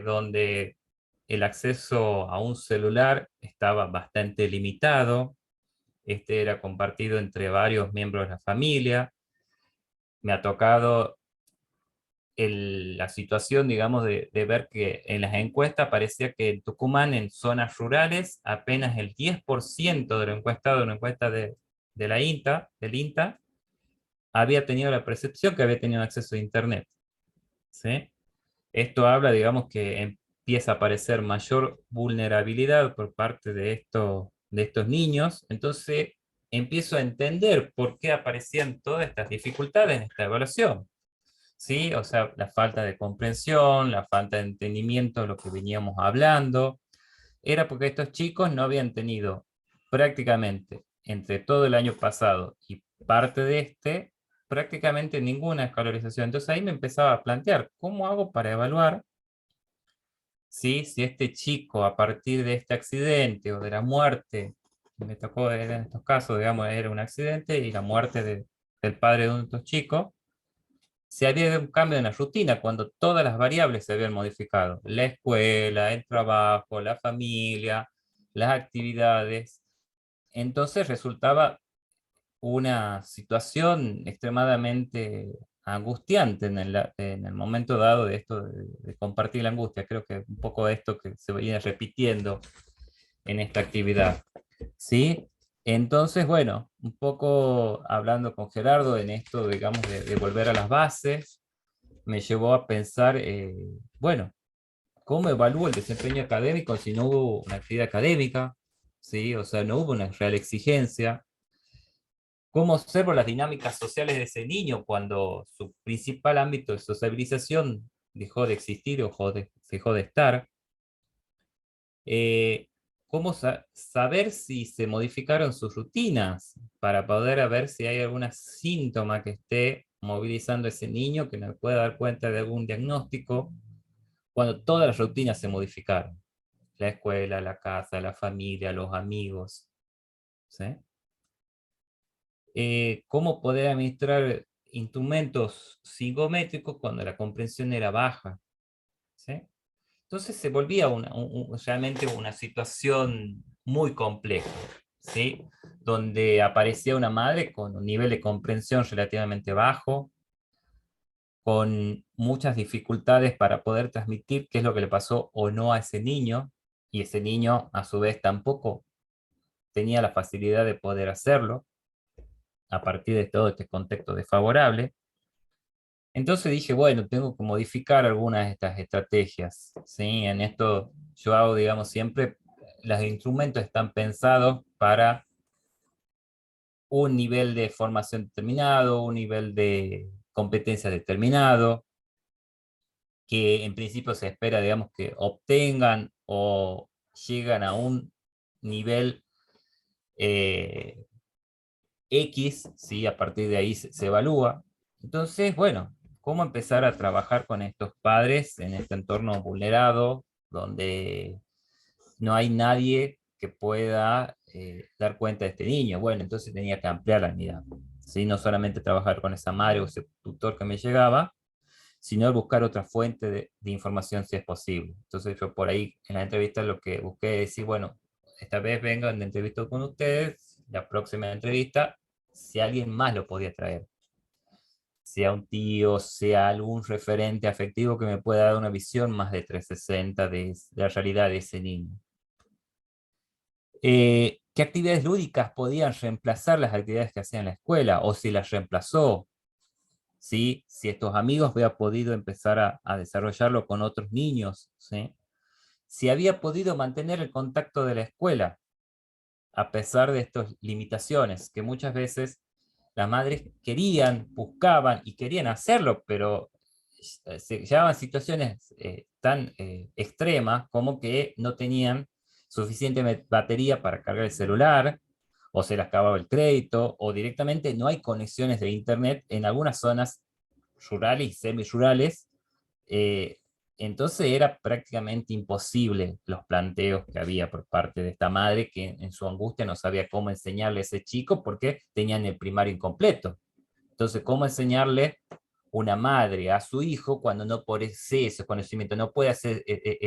donde el acceso a un celular estaba bastante limitado. Este era compartido entre varios miembros de la familia. Me ha tocado la situación, digamos, de ver que en las encuestas parecía que en Tucumán, en zonas rurales, apenas el 10% de lo encuestado en una encuesta de la INTA, del INTA, había tenido la percepción que había tenido acceso a Internet, ¿sí? Esto habla, digamos, que empieza a aparecer mayor vulnerabilidad por parte de estos niños. Entonces, empiezo a entender por qué aparecían todas estas dificultades en esta evaluación. ¿Sí? O sea, la falta de comprensión, la falta de entendimiento de lo que veníamos hablando, era porque estos chicos no habían tenido prácticamente entre todo el año pasado y parte de prácticamente ninguna escolarización. Entonces ahí me empezaba a plantear, ¿cómo hago para evaluar si este chico a partir de este accidente o de la muerte, me tocó en estos casos, digamos, era un accidente y la muerte del padre de uno de estos chicos, se había un cambio en la rutina cuando todas las variables se habían modificado. La escuela, el trabajo, la familia, las actividades. Entonces resultaba una situación extremadamente angustiante en el momento dado de esto de compartir la angustia. Creo que un poco esto que se viene repitiendo en esta actividad. ¿Sí? Entonces, bueno, un poco hablando con Gerardo en esto, digamos, de volver a las bases, me llevó a pensar, bueno, ¿cómo evalúo el desempeño académico si no hubo una actividad académica? ¿Sí? O sea, no hubo una real exigencia. ¿Cómo observo las dinámicas sociales de ese niño cuando su principal ámbito de sociabilización dejó de existir o dejó de estar? Eh, ¿Cómo saber si se modificaron sus rutinas para poder ver si hay algún síntoma que esté movilizando a ese niño que me pueda dar cuenta de algún diagnóstico cuando todas las rutinas se modificaron? La escuela, la casa, la familia, los amigos. ¿Sí? ¿Cómo poder administrar instrumentos psicométricos cuando la comprensión era baja? ¿Sí? Entonces se volvía realmente una situación muy compleja. ¿sí? Donde aparecía una madre con un nivel de comprensión relativamente bajo, con muchas dificultades para poder transmitir qué es lo que le pasó o no a ese niño, y ese niño a su vez tampoco tenía la facilidad de poder hacerlo a partir de todo este contexto desfavorable. Entonces dije, bueno, tengo que modificar algunas de estas estrategias, ¿sí? En esto yo hago, digamos, siempre, los instrumentos están pensados para un nivel de formación determinado, un nivel de competencia determinado, que en principio se espera, digamos, que obtengan o llegan a un nivel eh, X, ¿sí? A partir de ahí se evalúa. Entonces, bueno, ¿cómo empezar a trabajar con estos padres en este entorno vulnerado, donde no hay nadie que pueda dar cuenta de este niño? Bueno, entonces tenía que ampliar la mirada, ¿sí? No solamente trabajar con esa madre o ese tutor que me llegaba, sino buscar otra fuente de información si es posible. Entonces yo por ahí en la entrevista lo que busqué es decir, bueno, esta vez vengo en entrevista con ustedes, la próxima entrevista, si alguien más lo podía traer, sea un tío, sea algún referente afectivo que me pueda dar una visión más de 360 de la realidad de ese niño. ¿Qué actividades lúdicas podían reemplazar las actividades que hacía en la escuela? O si las reemplazó, ¿sí? Si estos amigos había podido empezar a desarrollarlo con otros niños, ¿sí? Si había podido mantener el contacto de la escuela, a pesar de estas limitaciones, que muchas veces las madres querían, buscaban y querían hacerlo, pero se llevaban situaciones tan extremas como que no tenían suficiente batería para cargar el celular, o se les acababa el crédito, o directamente no hay conexiones de internet en algunas zonas rurales y semi-rurales. eh, entonces era prácticamente imposible los planteos que había por parte de esta madre que en su angustia no sabía cómo enseñarle a ese chico porque tenían el primario incompleto. Entonces, ¿cómo enseñarle una madre a su hijo cuando no posee ese conocimiento, no puede hacer eh,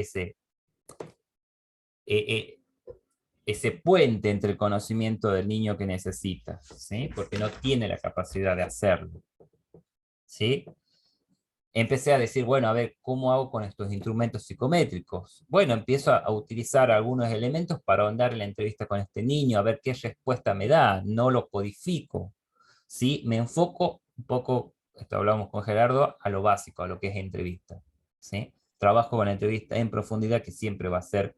ese puente entre el conocimiento del niño que necesita, ¿sí? Porque no tiene la capacidad de hacerlo, ¿sí? Empecé a decir, bueno, a ver, ¿cómo hago con estos instrumentos psicométricos? Bueno, empiezo a utilizar algunos elementos para ahondar en la entrevista con este niño, a ver qué respuesta me da, no lo codifico, ¿sí? Me enfoco un poco, esto hablamos con Gerardo, a lo básico, a lo que es entrevista, ¿sí? Trabajo con la entrevista en profundidad, que siempre va a ser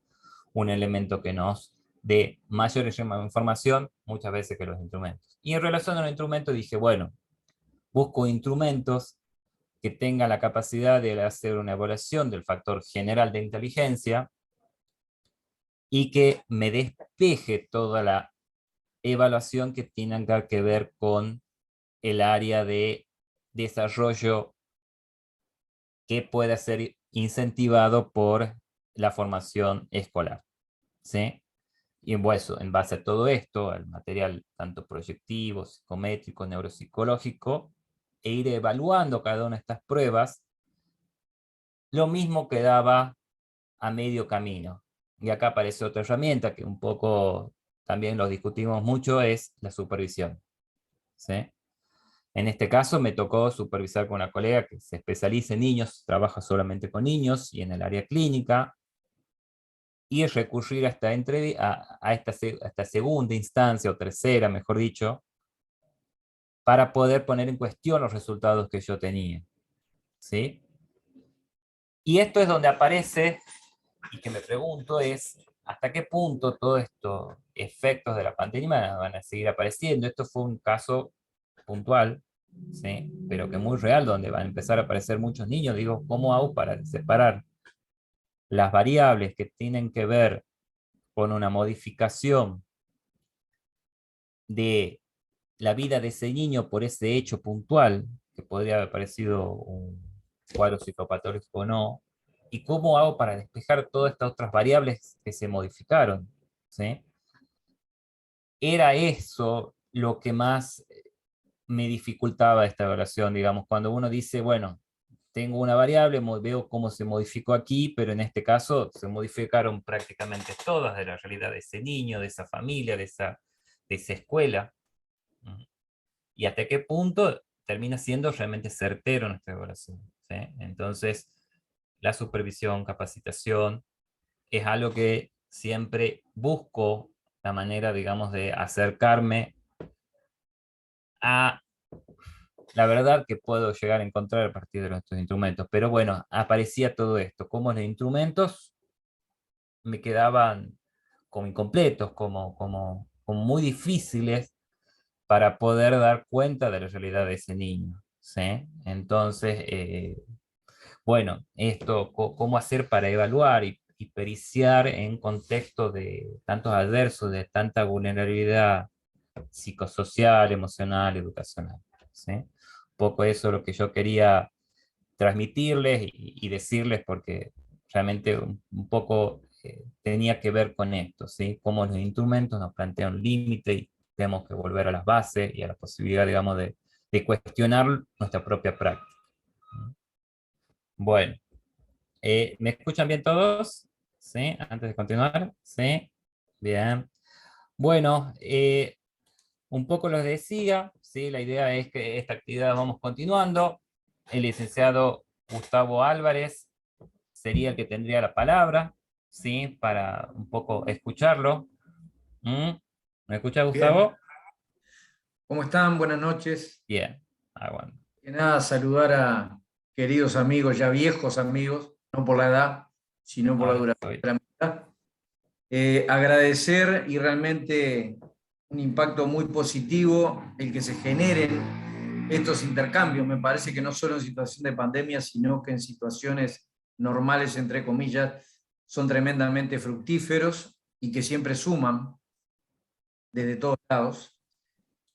un elemento que nos dé mayor información, muchas veces que los instrumentos. Y en relación a los instrumentos dije, bueno, busco instrumentos que tenga la capacidad de hacer una evaluación del factor general de inteligencia y que me despeje toda la evaluación que tenga que ver con el área de desarrollo que pueda ser incentivado por la formación escolar, ¿sí? Y en base a todo esto, al material tanto proyectivo, psicométrico, neuropsicológico, e ir evaluando cada una de estas pruebas, lo mismo quedaba a medio camino. Y acá aparece otra herramienta que un poco también lo discutimos mucho, es la supervisión, ¿sí? En este caso me tocó supervisar con una colega que se especializa en niños, trabaja solamente con niños y en el área clínica, y recurrir a esta segunda instancia o tercera, mejor dicho, para poder poner en cuestión los resultados que yo tenía, ¿sí? Y esto es donde aparece, y que me pregunto es, ¿hasta qué punto todos estos efectos de la pandemia van a seguir apareciendo? Esto fue un caso puntual, ¿sí? Pero que muy real, donde van a empezar a aparecer muchos niños. Digo, ¿cómo hago para separar las variables que tienen que ver con una modificación de la vida de ese niño por ese hecho puntual, que podría haber parecido un cuadro psicopatológico o no, y cómo hago para despejar todas estas otras variables que se modificaron, ¿sí? Era eso lo que más me dificultaba esta evaluación, digamos, cuando uno dice, bueno, tengo una variable, veo cómo se modificó aquí, pero en este caso se modificaron prácticamente todas de la realidad de ese niño, de esa familia, de esa de esa escuela, y hasta qué punto termina siendo realmente certero nuestra evaluación, ¿sí? Entonces, la supervisión, capacitación, es algo que siempre busco la manera, digamos, de acercarme a la verdad que puedo llegar a encontrar a partir de nuestros instrumentos. Pero bueno, aparecía todo esto, como los instrumentos me quedaban como incompletos, como muy difíciles para poder dar cuenta de la realidad de ese niño, ¿sí? Entonces, bueno, esto, cómo hacer para evaluar y periciar en contexto de tantos adversos, de tanta vulnerabilidad psicosocial, emocional, educacional, ¿sí? Un poco eso es lo que yo quería transmitirles y decirles, porque realmente un poco tenía que ver con esto, ¿sí? Cómo los instrumentos nos plantean un límite y tenemos que volver a las bases y a la posibilidad, digamos, de cuestionar nuestra propia práctica. Bueno, ¿me escuchan bien todos? ¿Sí? Antes de continuar, ¿sí? Bien. Bueno, un poco les decía, ¿sí? La idea es que esta actividad vamos continuando. El licenciado Gustavo Álvarez sería el que tendría la palabra, ¿sí? Para un poco escucharlo. ¿Mm? ¿Me escucha, Gustavo? Bien. ¿Cómo están? Buenas noches. Bien. Bueno. Que nada, saludar a queridos amigos, ya viejos amigos, no por la edad, sino por la duración de la amistad. Agradecer y realmente un impacto muy positivo el que se generen estos intercambios. Me parece que no solo en situación de pandemia, sino que en situaciones normales, entre comillas, son tremendamente fructíferos y que siempre suman desde todos lados.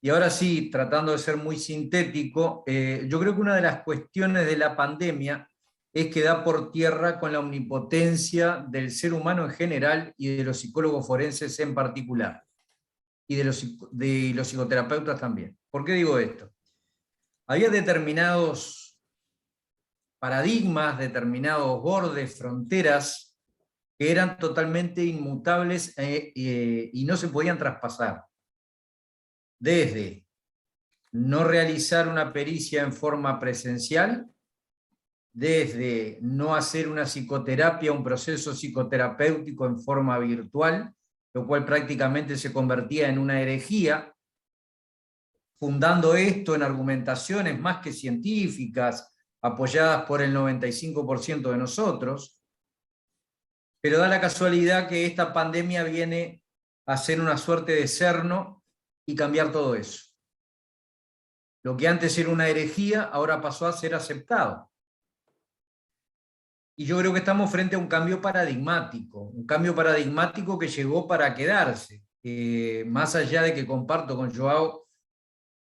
Y ahora sí, tratando de ser muy sintético, yo creo que una de las cuestiones de la pandemia es que da por tierra con la omnipotencia del ser humano en general y de los psicólogos forenses en particular, y de los psicoterapeutas también. ¿Por qué digo esto? Había determinados paradigmas, determinados bordes, fronteras, que eran totalmente inmutables y no se podían traspasar. Desde no realizar una pericia en forma presencial, desde no hacer una psicoterapia, un proceso psicoterapéutico en forma virtual, lo cual prácticamente se convertía en una herejía, fundando esto en argumentaciones más que científicas, apoyadas por el 95% de nosotros, pero da la casualidad que esta pandemia viene a ser una suerte de cerno y cambiar todo eso. Lo que antes era una herejía, ahora pasó a ser aceptado. Y yo creo que estamos frente a un cambio paradigmático que llegó para quedarse. Más allá de que comparto con Joao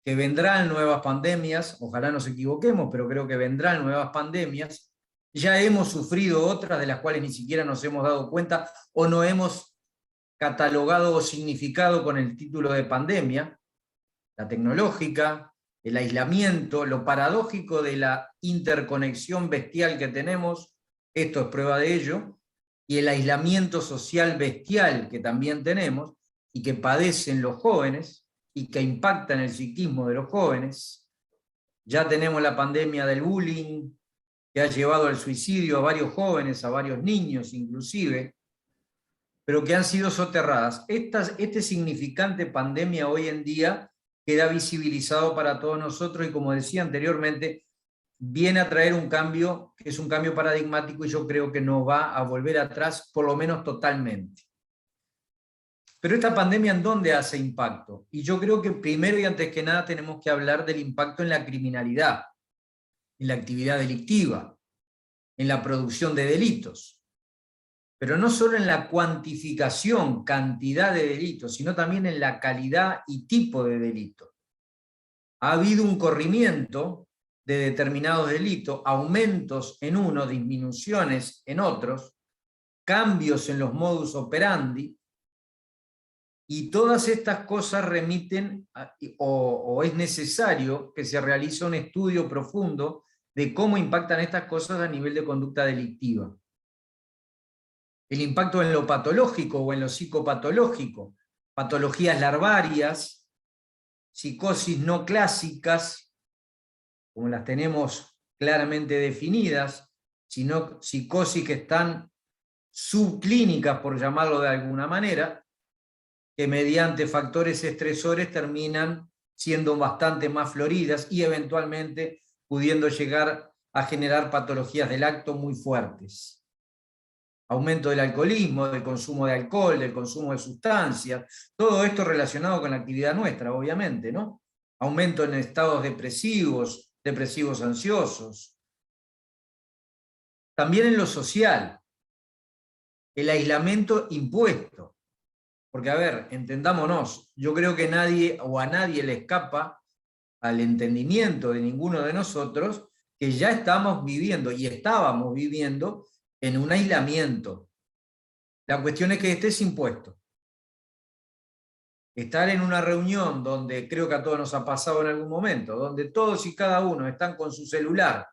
que vendrán nuevas pandemias, ojalá nos equivoquemos, pero creo que vendrán nuevas pandemias, ya hemos sufrido otras de las cuales ni siquiera nos hemos dado cuenta o no hemos catalogado o significado con el título de pandemia, la tecnológica, el aislamiento, lo paradójico de la interconexión bestial que tenemos, esto es prueba de ello, y el aislamiento social bestial que también tenemos y que padecen los jóvenes y que impacta en el psiquismo de los jóvenes. Ya tenemos la pandemia del bullying, que ha llevado al suicidio a varios jóvenes, a varios niños inclusive, pero que han sido soterradas. Este significante pandemia hoy en día queda visibilizado para todos nosotros y, como decía anteriormente, viene a traer un cambio que es un cambio paradigmático y yo creo que no va a volver atrás, por lo menos totalmente. Pero esta pandemia, ¿en dónde hace impacto? Y yo creo que primero y antes que nada tenemos que hablar del impacto en la criminalidad, en la actividad delictiva, en la producción de delitos. Pero no solo en la cuantificación, cantidad de delitos, sino también en la calidad y tipo de delito. Ha habido un corrimiento de determinados delitos, aumentos en unos, disminuciones en otros, cambios en los modus operandi, y todas estas cosas remiten o es necesario que se realice un estudio profundo de cómo impactan estas cosas a nivel de conducta delictiva. El impacto en lo patológico o en lo psicopatológico, patologías larvarias, psicosis no clásicas, como las tenemos claramente definidas, sino psicosis que están subclínicas, por llamarlo de alguna manera, que mediante factores estresores terminan siendo bastante más floridas y eventualmente pudiendo llegar a generar patologías del acto muy fuertes. Aumento del alcoholismo, del consumo de alcohol, del consumo de sustancias, todo esto relacionado con la actividad nuestra, obviamente, ¿no? Aumento en estados depresivos, depresivos ansiosos. También en lo social, el aislamiento impuesto. Porque, a ver, entendámonos, yo creo que nadie o a nadie le escapa al entendimiento de ninguno de nosotros que ya estamos viviendo y estábamos viviendo en un aislamiento. La cuestión es que este es impuesto. Estar en una reunión donde creo que a todos nos ha pasado en algún momento, donde todos y cada uno están con su celular,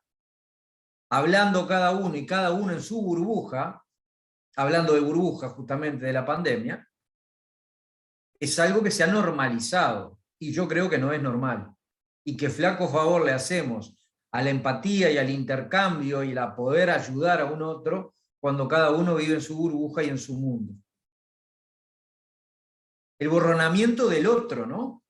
hablando cada uno y cada uno en su burbuja, hablando de burbuja justamente de la pandemia, es algo que se ha normalizado y yo creo que no es normal. Y que flaco favor le hacemos a la empatía y al intercambio y a poder ayudar a un otro cuando cada uno vive en su burbuja y en su mundo. El borronamiento del otro, ¿no?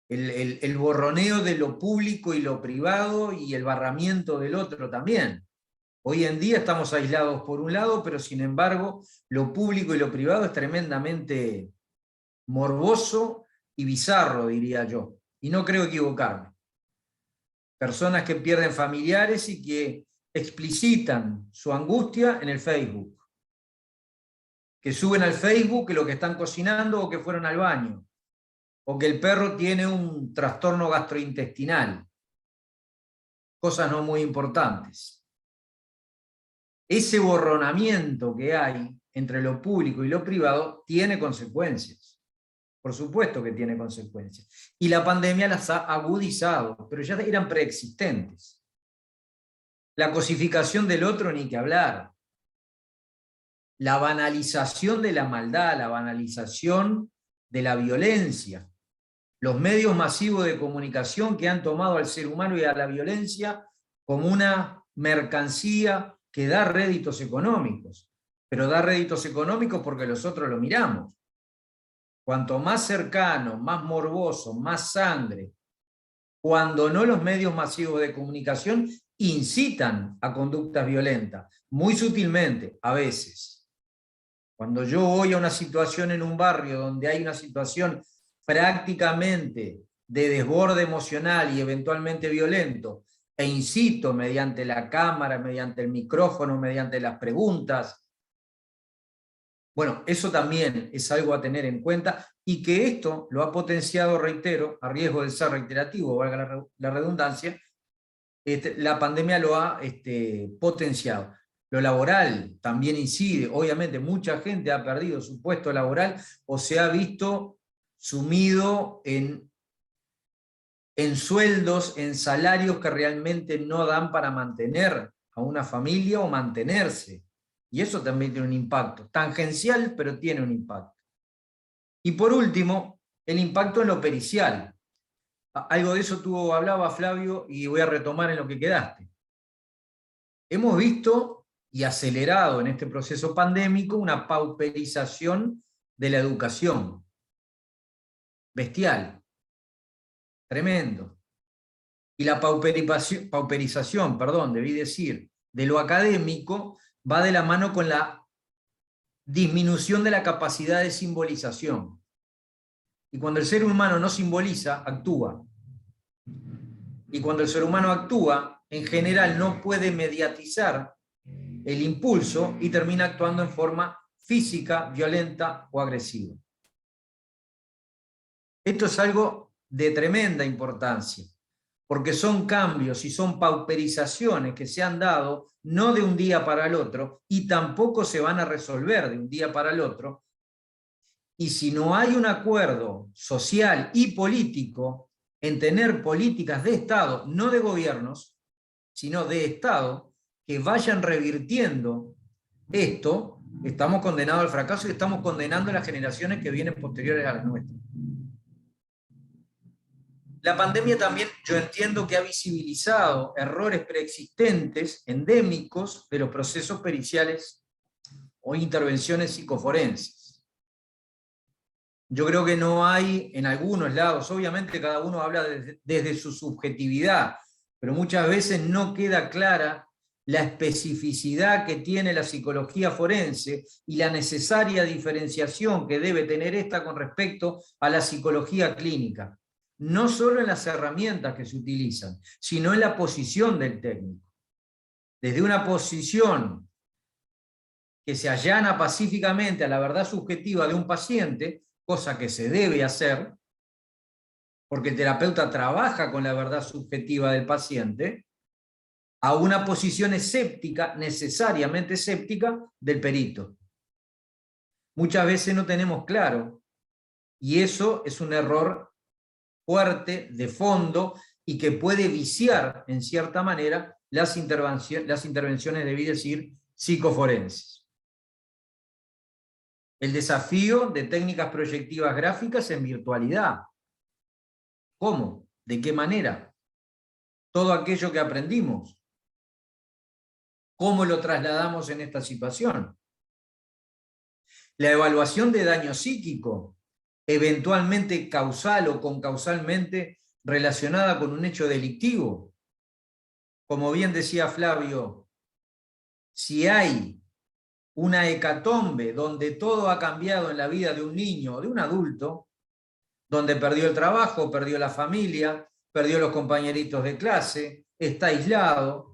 El borroneo de lo público y lo privado y el barramiento del otro también. Hoy en día estamos aislados por un lado, pero sin embargo lo público y lo privado es tremendamente morboso y bizarro, diría yo. Y no creo equivocarme. Personas que pierden familiares y que explicitan su angustia en el Facebook. Que suben al Facebook que lo que están cocinando o que fueron al baño. O que el perro tiene un trastorno gastrointestinal. Cosas no muy importantes. Ese borronamiento que hay entre lo público y lo privado tiene consecuencias. Por supuesto que tiene consecuencias. Y la pandemia las ha agudizado, pero ya eran preexistentes. La cosificación del otro, ni que hablar. La banalización de la maldad, la banalización de la violencia. Los medios masivos de comunicación que han tomado al ser humano y a la violencia como una mercancía que da réditos económicos. Pero da réditos económicos porque los otros lo miramos. Cuanto más cercano, más morboso, más sangre, cuando no los medios masivos de comunicación incitan a conductas violentas, muy sutilmente, a veces. Cuando yo voy a una situación en un barrio donde hay una situación prácticamente de desborde emocional y eventualmente violento, e incito mediante la cámara, mediante el micrófono, mediante las preguntas. Bueno, eso también es algo a tener en cuenta y que esto lo ha potenciado, reitero, a riesgo de ser reiterativo, valga la redundancia, la pandemia lo ha potenciado. Lo laboral también incide, obviamente mucha gente ha perdido su puesto laboral o se ha visto sumido en sueldos, en salarios que realmente no dan para mantener a una familia o mantenerse. Y eso también tiene un impacto, tangencial, pero tiene un impacto. Y por último, el impacto en lo pericial. Algo de eso hablaba Flavio y voy a retomar en lo que quedaste. Hemos visto y acelerado en este proceso pandémico una pauperización de la educación. Bestial. Tremendo. Y la pauperización, debí decir, de lo académico, va de la mano con la disminución de la capacidad de simbolización. Y cuando el ser humano no simboliza, actúa. Y cuando el ser humano actúa, en general no puede mediatizar el impulso y termina actuando en forma física, violenta o agresiva. Esto es algo de tremenda importancia, porque son cambios y son pauperizaciones que se han dado no de un día para el otro y tampoco se van a resolver de un día para el otro. Y si no hay un acuerdo social y político en tener políticas de Estado, no de gobiernos, sino de Estado, que vayan revirtiendo esto, estamos condenados al fracaso y estamos condenando a las generaciones que vienen posteriores a las nuestras. La pandemia también, yo entiendo que ha visibilizado errores preexistentes, endémicos, de los procesos periciales o intervenciones psicoforenses. Yo creo que no hay en algunos lados, obviamente cada uno habla desde su subjetividad, pero muchas veces no queda clara la especificidad que tiene la psicología forense y la necesaria diferenciación que debe tener esta con respecto a la psicología clínica. No solo en las herramientas que se utilizan, sino en la posición del técnico. Desde una posición que se allana pacíficamente a la verdad subjetiva de un paciente, cosa que se debe hacer, porque el terapeuta trabaja con la verdad subjetiva del paciente, a una posición escéptica, necesariamente escéptica, del perito. Muchas veces no tenemos claro, y eso es un error fuerte, de fondo, y que puede viciar, en cierta manera, las intervenciones, debí decir, psicoforenses. El desafío de técnicas proyectivas gráficas en virtualidad. ¿Cómo? ¿De qué manera? Todo aquello que aprendimos. ¿Cómo lo trasladamos en esta situación? La evaluación de daño psíquico, eventualmente causal o concausalmente relacionada con un hecho delictivo. Como bien decía Flavio, si hay una hecatombe donde todo ha cambiado en la vida de un niño o de un adulto, donde perdió el trabajo, perdió la familia, perdió los compañeritos de clase, está aislado,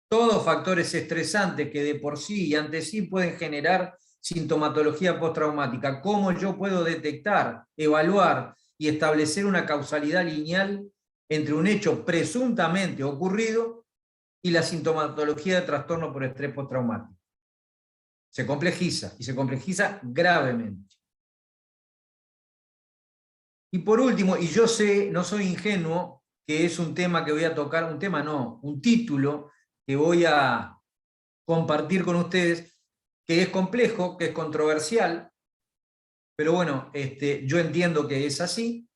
todos factores estresantes que de por sí y ante sí pueden generar sintomatología postraumática. ¿Cómo yo puedo detectar, evaluar y establecer una causalidad lineal entre un hecho presuntamente ocurrido y la sintomatología de trastorno por estrés postraumático? Se complejiza, y se complejiza gravemente. Y por último, y yo sé, no soy ingenuo, que es un tema que voy a tocar, un tema no, un título que voy a compartir con ustedes, que es complejo, que es controversial, pero bueno, yo entiendo que es así,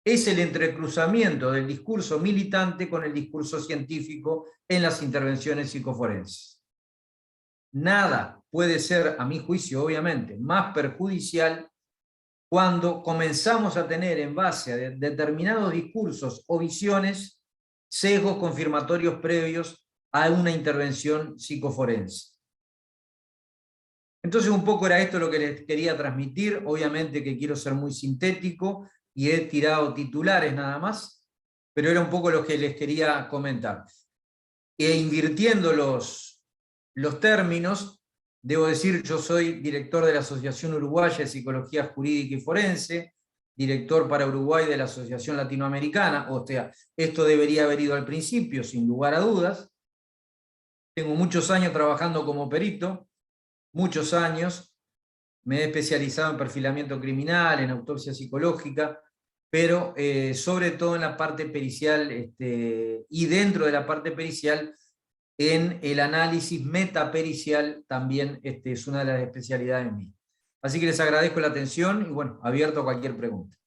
es el entrecruzamiento del discurso militante con el discurso científico en las intervenciones psicoforenses. Nada puede ser, a mi juicio, obviamente, más perjudicial cuando comenzamos a tener en base a determinados discursos o visiones sesgos confirmatorios previos a una intervención psicoforense. Entonces un poco era esto lo que les quería transmitir, obviamente que quiero ser muy sintético y he tirado titulares nada más, pero era un poco lo que les quería comentar. E invirtiendo los términos, debo decir, yo soy director de la Asociación Uruguaya de Psicología Jurídica y Forense, director para Uruguay de la Asociación Latinoamericana, o sea, esto debería haber ido al principio, sin lugar a dudas. Tengo muchos años trabajando como perito, muchos años, me he especializado en perfilamiento criminal, en autopsia psicológica, pero sobre todo en la parte pericial y dentro de la parte pericial, en el análisis metapericial también es una de las especialidades mías. Así que les agradezco la atención y bueno, abierto a cualquier pregunta.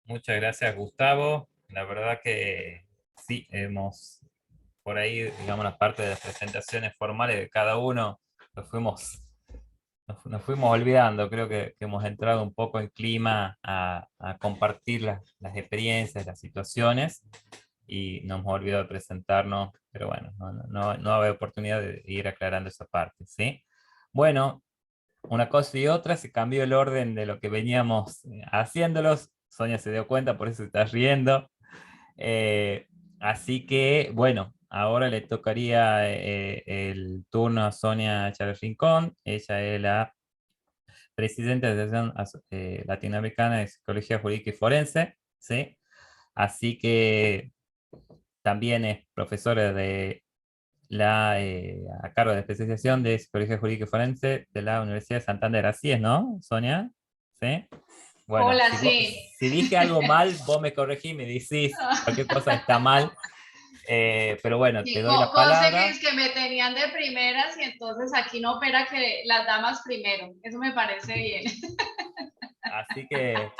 Muchas gracias, Gustavo. La verdad que sí, hemos por ahí, digamos, las partes de las presentaciones formales de cada uno, nos fuimos olvidando. Creo que hemos entrado un poco en clima a compartir las experiencias, las situaciones, y nos hemos olvidado de presentarnos, pero bueno, no va a haber oportunidad de ir aclarando esa parte, ¿sí? Bueno, una cosa y otra, se cambió el orden de lo que veníamos haciéndolos. Sonia se dio cuenta, por eso se está riendo. Así que, bueno, ahora le tocaría el turno a Sonia Chávez Rincón. Ella es la presidenta de la Asociación Latinoamericana de Psicología Jurídica y Forense, ¿sí? Así que también es profesora a cargo de especialización de Psicología Jurídica y Forense de la Universidad de Santander. Así es, ¿no, Sonia? ¿Sí? Bueno, hola, sí. Si dije algo mal, vos me corregís y me decís cualquier cosa está mal. Pero bueno, Sí, te doy la conste palabra. que me tenían de primeras y entonces aquí no opera que las damas primero. Eso me parece bien. Así que,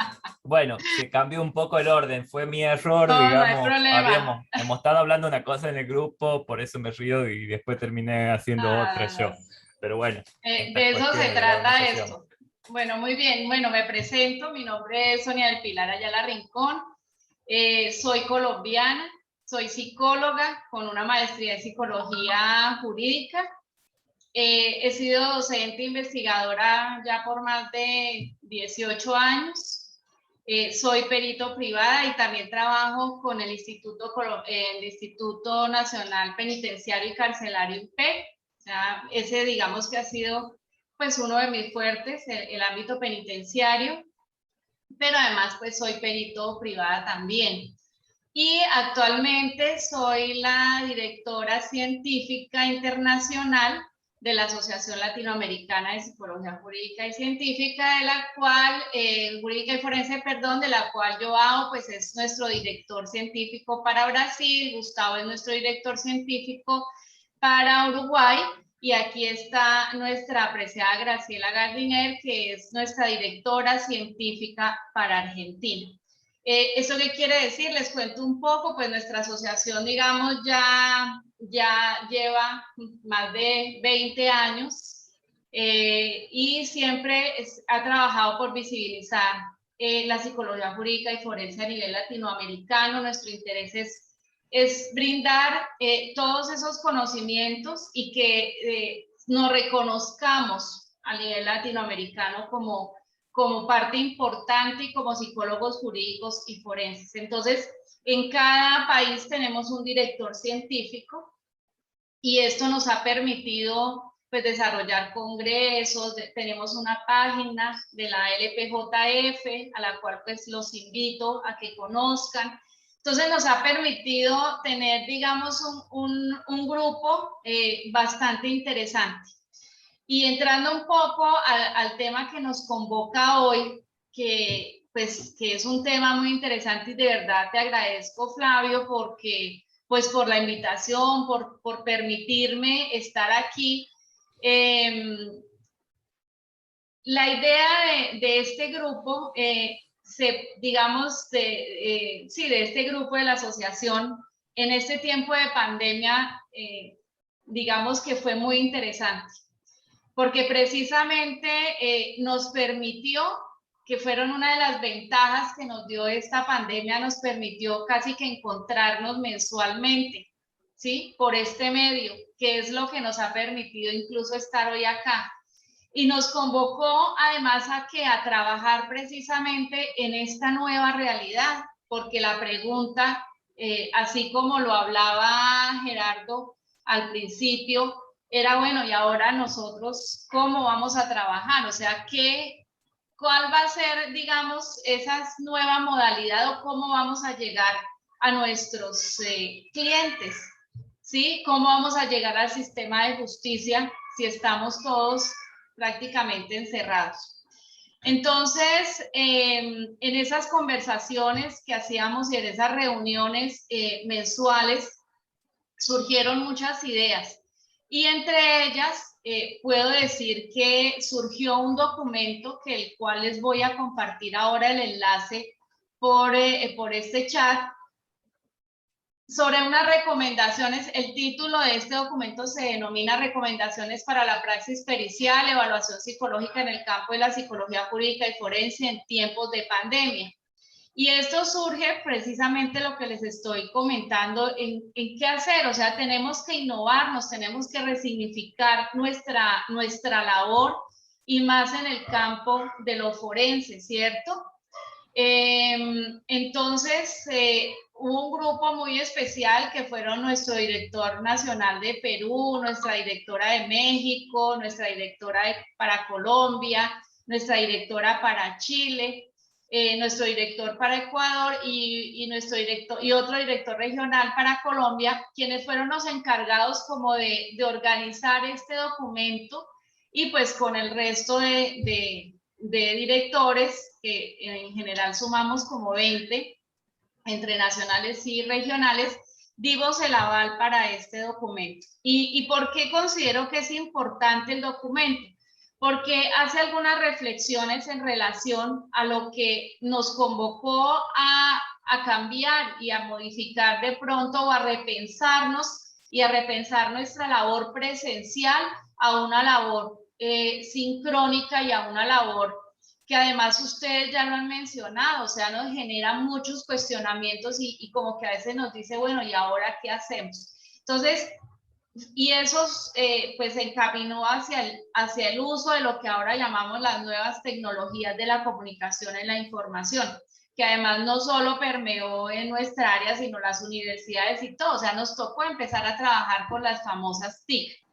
bueno, se cambió un poco el orden, fue mi error, No, no hay digamos, problema. hemos estado hablando una cosa en el grupo, por eso me río y después terminé haciendo otra Nada, yo. no. Pero bueno, estas De eso se cuestiones de la trata organización. esto. Bueno, muy bien. Bueno, me presento. Mi nombre es Sonia del Pilar Ayala Rincón. Soy colombiana, soy psicóloga con una maestría en psicología jurídica. He sido docente e investigadora ya por más de 18 años. Soy perito privada y también trabajo con el Instituto Nacional Penitenciario y Carcelario INPEC. O sea, ese digamos que ha sido pues uno de mis fuertes, el ámbito penitenciario, pero además pues soy perito privada también. Y actualmente soy la directora científica internacional de la Asociación Latinoamericana de Psicología Jurídica y Científica, de la cual, jurídica y forense, perdón, de la cual Joao pues es nuestro director científico para Brasil, Gustavo es nuestro director científico para Uruguay, y aquí está nuestra apreciada Graciela Gardiner, que es nuestra directora científica para Argentina. ¿Eso qué quiere decir? Les cuento un poco, pues nuestra asociación, digamos, ya lleva más de 20 años y siempre ha trabajado por visibilizar la psicología jurídica y forense a nivel latinoamericano. Nuestro interés es brindar todos esos conocimientos y que nos reconozcamos a nivel latinoamericano como parte importante y como psicólogos jurídicos y forenses. Entonces, en cada país tenemos un director científico y esto nos ha permitido pues desarrollar congresos, tenemos una página de la LPJF a la cual pues los invito a que conozcan. Entonces nos ha permitido tener, digamos, un grupo bastante interesante. Y entrando un poco al tema que nos convoca hoy, que es un tema muy interesante y de verdad te agradezco, Flavio, porque pues por la invitación, por permitirme estar aquí. La idea de este grupo, digamos, de este grupo de la asociación, en este tiempo de pandemia, digamos que fue muy interesante, porque precisamente nos permitió, que fueron una de las ventajas que nos dio esta pandemia, nos permitió casi que encontrarnos mensualmente, ¿sí? Por este medio, que es lo que nos ha permitido incluso estar hoy acá. Y nos convocó además a trabajar precisamente en esta nueva realidad, porque la pregunta, así como lo hablaba Gerardo al principio, era bueno, y ahora nosotros, ¿cómo vamos a trabajar? O sea, ¿cuál va a ser, digamos, esa nueva modalidad o cómo vamos a llegar a nuestros clientes? ¿Sí? ¿Cómo vamos a llegar al sistema de justicia si estamos todos prácticamente encerrados? Entonces, en esas conversaciones que hacíamos y en esas reuniones mensuales, surgieron muchas ideas. Y entre ellas, puedo decir que surgió un documento el cual les voy a compartir ahora el enlace por este chat, sobre unas recomendaciones. El título de este documento se denomina Recomendaciones para la praxis pericial, evaluación psicológica en el campo de la psicología jurídica y forense en tiempos de pandemia. Y esto surge precisamente lo que les estoy comentando en qué hacer. O sea, tenemos que innovarnos, tenemos que resignificar nuestra labor y más en el campo de lo forense, ¿cierto? Entonces, hubo un grupo muy especial que fueron nuestro director nacional de Perú, nuestra directora de México, nuestra directora para Colombia, nuestra directora para Chile, nuestro director para Ecuador y otro director regional para Colombia, quienes fueron los encargados como de organizar este documento, y pues con el resto de directores, que en general sumamos como 20, entre nacionales y regionales, dimos el aval para este documento. ¿Y por qué considero que es importante el documento? Porque hace algunas reflexiones en relación a lo que nos convocó a cambiar y a modificar de pronto, o a repensarnos y a repensar nuestra labor presencial a una labor sincrónica y a una labor que además ustedes ya lo han mencionado, o sea, nos genera muchos cuestionamientos y como que a veces nos dice, bueno, ¿y ahora qué hacemos? Entonces, y eso pues se encaminó hacia el uso de lo que ahora llamamos las nuevas tecnologías de la comunicación en la información, que además no solo permeó en nuestra área, sino las universidades y todo, o sea, nos tocó empezar a trabajar con las famosas TIC.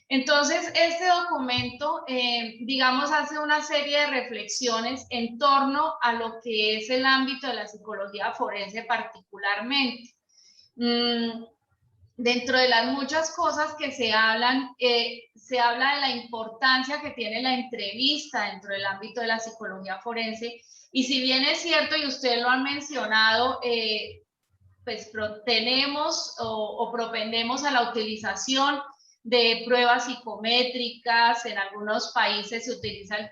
Entonces, este documento, digamos, hace una serie de reflexiones en torno a lo que es el ámbito de la psicología forense particularmente. Dentro de las muchas cosas que se habla de la importancia que tiene la entrevista dentro del ámbito de la psicología forense, y si bien es cierto, y ustedes lo han mencionado, pues tenemos o propendemos a la utilización de pruebas psicométricas, en algunos países se utilizan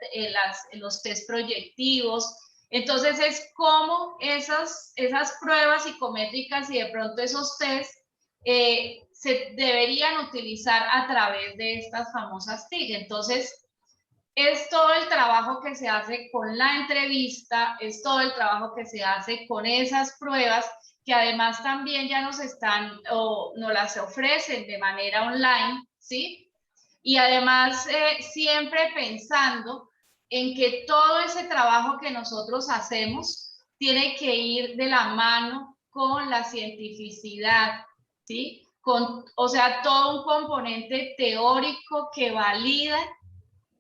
los test proyectivos. Entonces es como esas pruebas psicométricas y de pronto esos test se deberían utilizar a través de estas famosas TIC. Entonces es todo el trabajo que se hace con la entrevista, es todo el trabajo que se hace con esas pruebas, que además también ya nos las ofrecen de manera online, ¿sí? Y además siempre pensando en que todo ese trabajo que nosotros hacemos tiene que ir de la mano con la cientificidad, ¿sí? O sea, todo un componente teórico que valida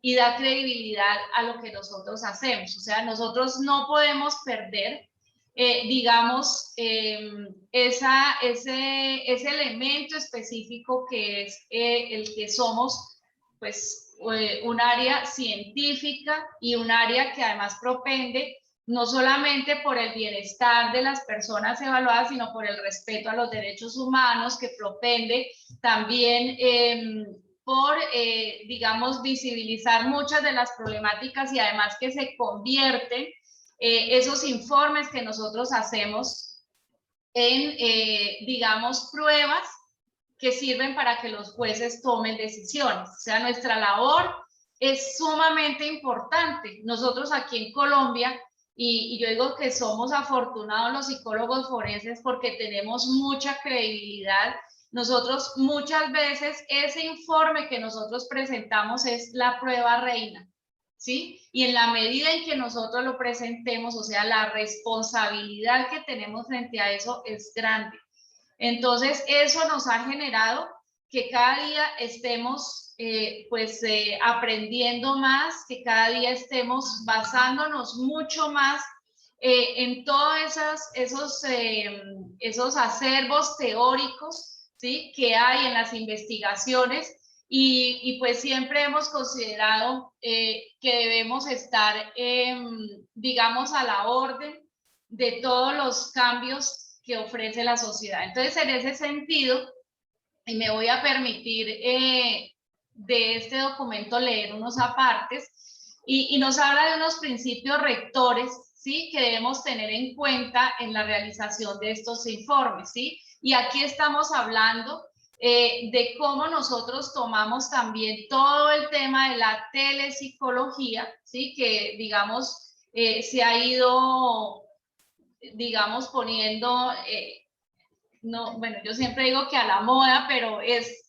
y da credibilidad a lo que nosotros hacemos. O sea, nosotros no podemos perder digamos, ese elemento específico que es el que somos, pues, un área científica y un área que además propende no solamente por el bienestar de las personas evaluadas, sino por el respeto a los derechos humanos, que propende también por, digamos, visibilizar muchas de las problemáticas y además que se convierten esos informes que nosotros hacemos en, digamos, pruebas que sirven para que los jueces tomen decisiones. O sea, nuestra labor es sumamente importante. Nosotros aquí en Colombia, y yo digo que somos afortunados los psicólogos forenses porque tenemos mucha credibilidad. Nosotros muchas veces ese informe que nosotros presentamos es la prueba reina, ¿sí? Y en la medida en que nosotros lo presentemos, o sea, la responsabilidad que tenemos frente a eso es grande. Entonces, eso nos ha generado que cada día estemos, aprendiendo más, que cada día estemos basándonos mucho más en todos esos acervos teóricos, ¿sí? Que hay en las investigaciones. Y pues siempre hemos considerado que debemos estar, digamos, a la orden de todos los cambios que ofrece la sociedad. Entonces, en ese sentido, y me voy a permitir de este documento leer unos apartes, y nos habla de unos principios rectores, ¿sí? Que debemos tener en cuenta en la realización de estos informes, ¿sí? Y aquí estamos hablando de cómo nosotros tomamos también todo el tema de la telepsicología, ¿sí? Que, digamos, se ha ido, digamos, poniendo, no, bueno, yo siempre digo que a la moda, pero es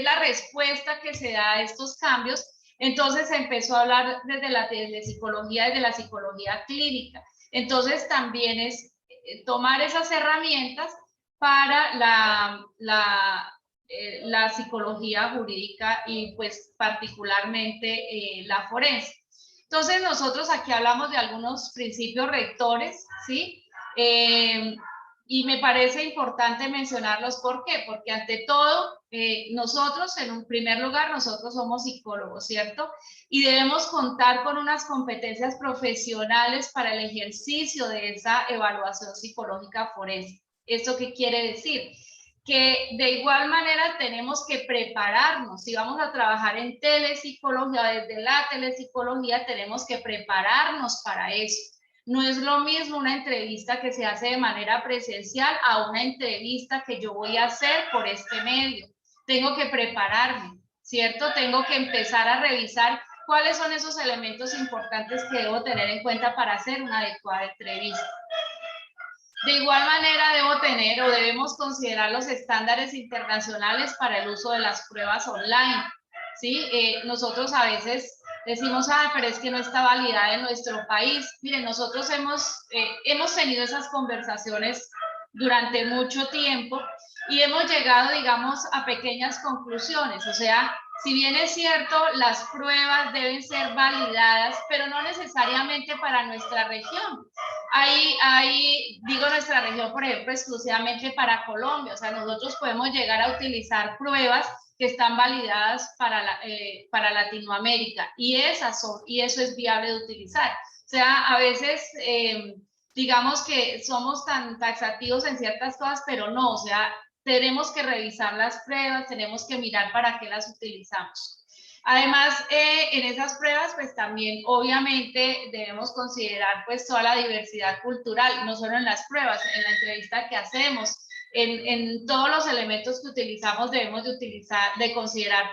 la respuesta que se da a estos cambios. Entonces se empezó a hablar desde la telepsicología, desde la psicología clínica. Entonces también es tomar esas herramientas para la psicología jurídica y pues particularmente la forense. Entonces nosotros aquí hablamos de algunos principios rectores, ¿sí? Y me parece importante mencionarlos. ¿Por qué? Porque ante todo, nosotros, en un primer lugar, nosotros somos psicólogos, ¿cierto? Y debemos contar con unas competencias profesionales para el ejercicio de esa evaluación psicológica forense. ¿Esto qué quiere decir? que de igual manera tenemos que prepararnos. Si vamos a trabajar en telepsicología, desde la telepsicología tenemos que prepararnos para eso. No es lo mismo una entrevista que se hace de manera presencial a una entrevista que yo voy a hacer por este medio. Tengo que prepararme, ¿cierto? Tengo que empezar a revisar cuáles son esos elementos importantes que debo tener en cuenta para hacer una adecuada entrevista. De igual manera debo tener o debemos considerar los estándares internacionales para el uso de las pruebas online, ¿sí? Nosotros a veces decimos, pero es que no está validada en nuestro país. Miren, nosotros hemos tenido esas conversaciones durante mucho tiempo y hemos llegado, digamos, a pequeñas conclusiones. O sea, si bien es cierto, las pruebas deben ser validadas, pero no necesariamente para nuestra región. Digo nuestra región, por ejemplo, exclusivamente para Colombia. O sea, nosotros podemos llegar a utilizar pruebas que están validadas para Latinoamérica y eso es viable de utilizar. O sea, a veces digamos que somos tan taxativos en ciertas cosas, pero no, o sea, tenemos que revisar las pruebas, tenemos que mirar para qué las utilizamos. Además, en esas pruebas, pues también obviamente debemos considerar pues toda la diversidad cultural, no solo en las pruebas, en la entrevista que hacemos, en todos los elementos que utilizamos debemos de considerar,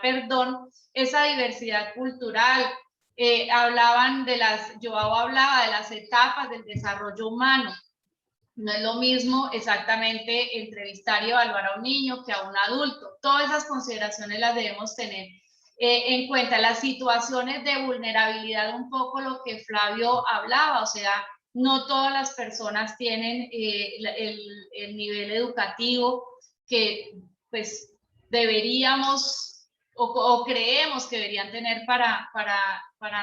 esa diversidad cultural. Joao hablaba de las etapas del desarrollo humano. No es lo mismo exactamente entrevistar y evaluar a un niño que a un adulto. Todas esas consideraciones las debemos tener en cuenta. Las situaciones de vulnerabilidad, un poco lo que Flavio hablaba, o sea, no todas las personas tienen el nivel educativo que pues deberíamos o creemos que deberían tener para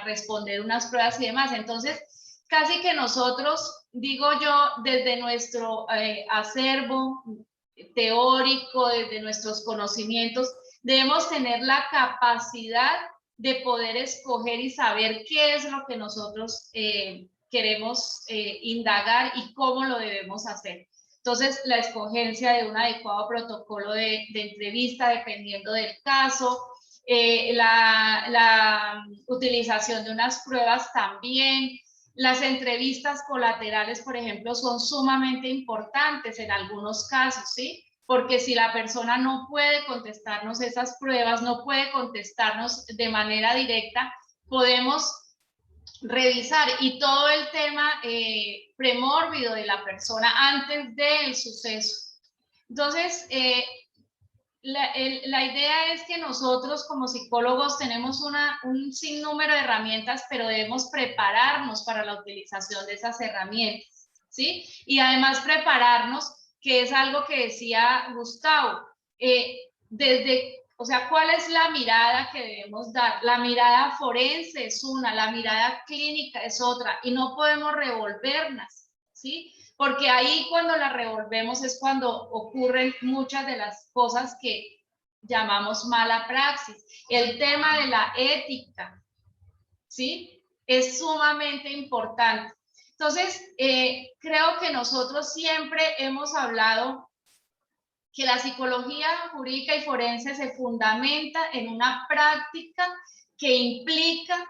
responder unas pruebas y demás. Entonces, casi que nosotros, digo yo, desde nuestro acervo teórico, desde nuestros conocimientos, debemos tener la capacidad de poder escoger y saber qué es lo que nosotros queremos indagar y cómo lo debemos hacer. Entonces, la escogencia de un adecuado protocolo de entrevista, dependiendo del caso, la utilización de unas pruebas también. Las entrevistas colaterales, por ejemplo, son sumamente importantes en algunos casos, ¿sí? Porque si la persona no puede contestarnos esas pruebas, no puede contestarnos de manera directa, podemos revisar y todo el tema premórbido de la persona antes del suceso. Entonces, la idea es que nosotros como psicólogos tenemos un sinnúmero de herramientas, pero debemos prepararnos para la utilización de esas herramientas, ¿sí? Y además prepararnos, que es algo que decía Gustavo, o sea, ¿cuál es la mirada que debemos dar? La mirada forense es una, la mirada clínica es otra, y no podemos revolverlas, ¿sí? Porque ahí cuando la revolvemos es cuando ocurren muchas de las cosas que llamamos mala praxis. El tema de la ética, ¿sí? Es sumamente importante. Entonces, creo que nosotros siempre hemos hablado que la psicología jurídica y forense se fundamenta en una práctica que implica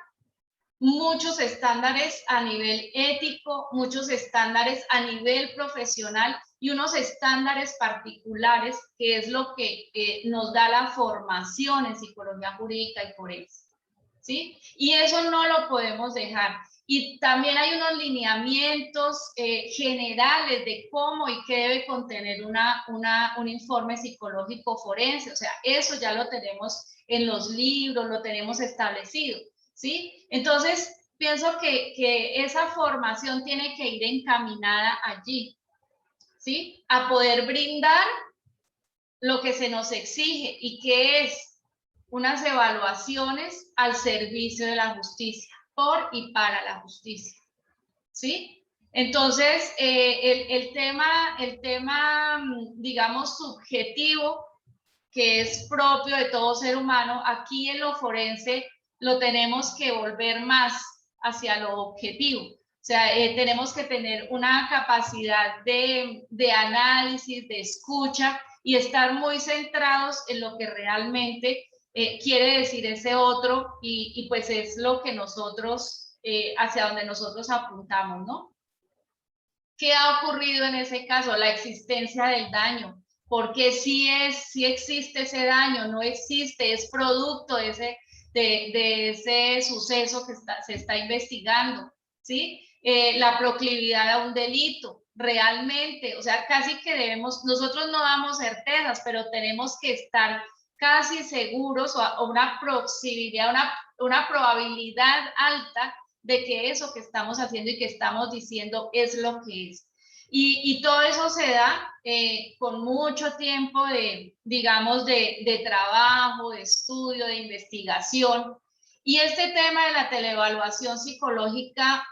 muchos estándares a nivel ético, muchos estándares a nivel profesional y unos estándares particulares, que es lo que nos da la formación en psicología jurídica y forense, ¿sí? Y eso no lo podemos dejar. Y también hay unos lineamientos generales de cómo y qué debe contener un informe psicológico forense. O sea, eso ya lo tenemos en los libros, lo tenemos establecido, ¿sí? Entonces, pienso que esa formación tiene que ir encaminada allí, ¿sí? A poder brindar lo que se nos exige y que es unas evaluaciones al servicio de la justicia, por y para la justicia, ¿sí? Entonces, el tema, digamos, subjetivo, que es propio de todo ser humano, aquí en lo forense lo tenemos que volver más hacia lo objetivo. O sea, tenemos que tener una capacidad de análisis, de escucha, y estar muy centrados en lo que realmente quiere decir ese otro y pues es lo que nosotros, hacia donde nosotros apuntamos, ¿no? ¿Qué ha ocurrido en ese caso? La existencia del daño. Porque sí existe ese daño, no existe, es producto de ese suceso que se está investigando, ¿sí? La proclividad a un delito, realmente, o sea, casi que nosotros no damos certezas, pero tenemos que estar casi seguros o una proximidad, una probabilidad alta de que eso que estamos haciendo y que estamos diciendo es lo que es. Y todo eso se da con mucho tiempo digamos, de trabajo, de estudio, de investigación. Y este tema de la teleevaluación psicológica,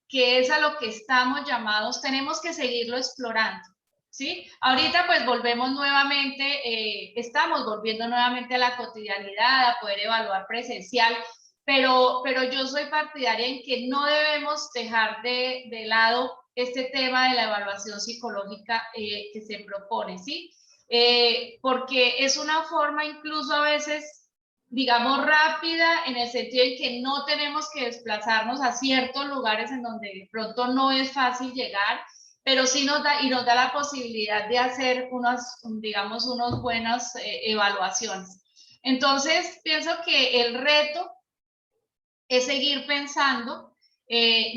que es a lo que estamos llamados, tenemos que seguirlo explorando, ¿sí? Ahorita pues volvemos nuevamente, estamos volviendo nuevamente a la cotidianidad, a poder evaluar presencial, pero yo soy partidaria en que no debemos dejar de lado este tema de la evaluación psicológica que se propone, ¿sí? Porque es una forma incluso a veces, digamos, rápida, en el sentido en que no tenemos que desplazarnos a ciertos lugares en donde de pronto no es fácil llegar, pero sí nos da la posibilidad de hacer digamos, unas buenas evaluaciones. Entonces, pienso que el reto es seguir pensando.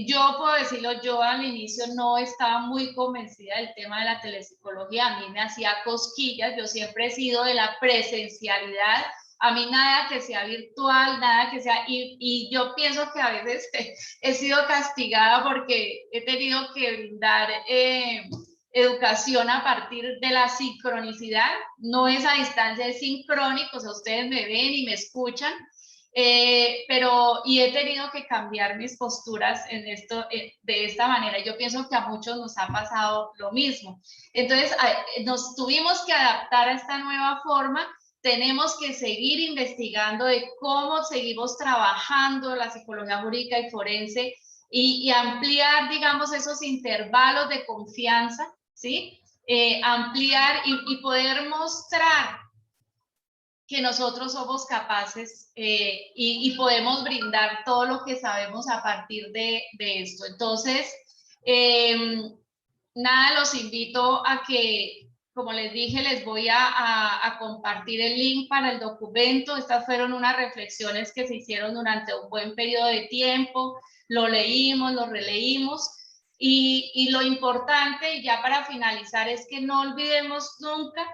Yo puedo decirlo, yo al inicio no estaba muy convencida del tema de la telepsicología, a mí me hacía cosquillas, yo siempre he sido de la presencialidad, a mí nada que sea virtual, nada que sea, y yo pienso que a veces he sido castigada porque he tenido que brindar educación a partir de la sincronicidad, no es a distancia, es sincrónico, o sea, ustedes me ven y me escuchan, y he tenido que cambiar mis posturas en esto, de esta manera. Yo pienso que a muchos nos ha pasado lo mismo. Entonces, nos tuvimos que adaptar a esta nueva forma. Tenemos que seguir investigando de cómo seguimos trabajando la psicología jurídica y forense y ampliar, digamos, esos intervalos de confianza, ¿sí? Ampliar y poder mostrar que nosotros somos capaces y podemos brindar todo lo que sabemos a partir de esto. Entonces, nada, los invito a que, como les dije, les voy a compartir el link para el documento. Estas fueron unas reflexiones que se hicieron durante un buen periodo de tiempo. Lo leímos, lo releímos. Y lo importante, y ya para finalizar, es que no olvidemos nunca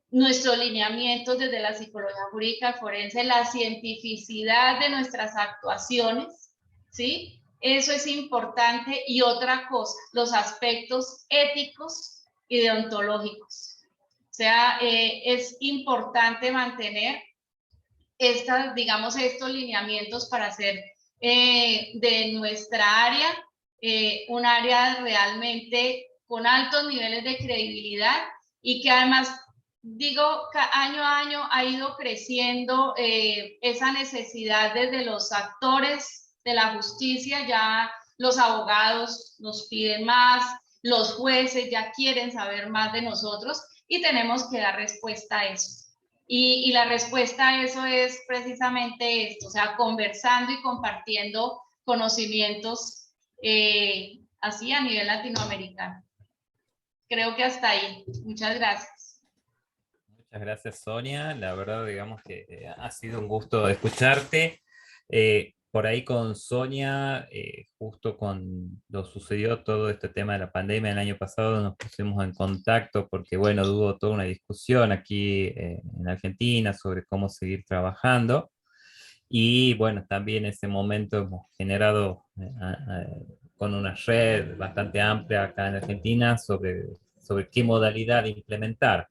nuestros lineamientos desde la psicología jurídica forense, la cientificidad de nuestras actuaciones, ¿sí? Eso es importante. Y otra cosa, los aspectos éticos y deontológicos. O sea, es importante mantener digamos, estos lineamientos para hacer de nuestra área un área realmente con altos niveles de credibilidad y que además, digo, año a año ha ido creciendo esa necesidad desde los actores de la justicia. Ya los abogados nos piden más, los jueces ya quieren saber más de nosotros y tenemos que dar respuesta a eso. Y la respuesta a eso es precisamente esto, o sea, conversando y compartiendo conocimientos así a nivel latinoamericano. Creo que hasta ahí. Muchas gracias. Muchas gracias, Sonia. La verdad, digamos que ha sido un gusto escucharte. Por ahí con Sonia, justo cuando sucedió todo este tema de la pandemia el año pasado, nos pusimos en contacto porque, bueno, hubo toda una discusión aquí en Argentina sobre cómo seguir trabajando. Y bueno, también en ese momento hemos generado con una red bastante amplia acá en Argentina sobre qué modalidad implementar.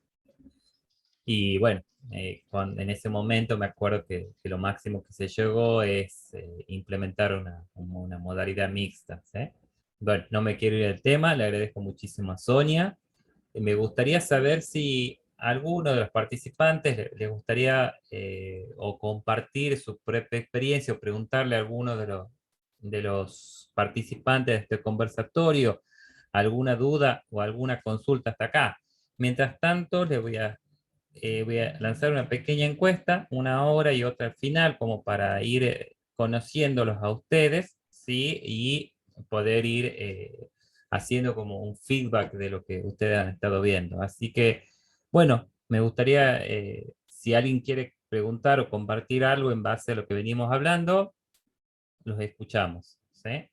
Y bueno, en ese momento me acuerdo que lo máximo que se llegó es implementar una modalidad mixta, ¿sí? Bueno, no me quiero ir del tema, le agradezco muchísimo a Sonia. Me gustaría saber si a alguno de los participantes le gustaría o compartir su propia experiencia o preguntarle a alguno de los participantes de este conversatorio alguna duda o alguna consulta hasta acá. Mientras tanto, les voy a lanzar una pequeña encuesta, una hora y otra al final, como para ir conociéndolos a ustedes, ¿sí? Y poder ir haciendo como un feedback de lo que ustedes han estado viendo. Así que, bueno, me gustaría, si alguien quiere preguntar o compartir algo en base a lo que venimos hablando, los escuchamos, ¿sí?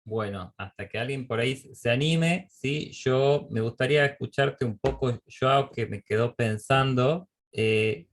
Bueno, hasta que alguien por ahí se anime, ¿sí? Yo me gustaría escucharte un poco, Joao, que me quedó pensando, si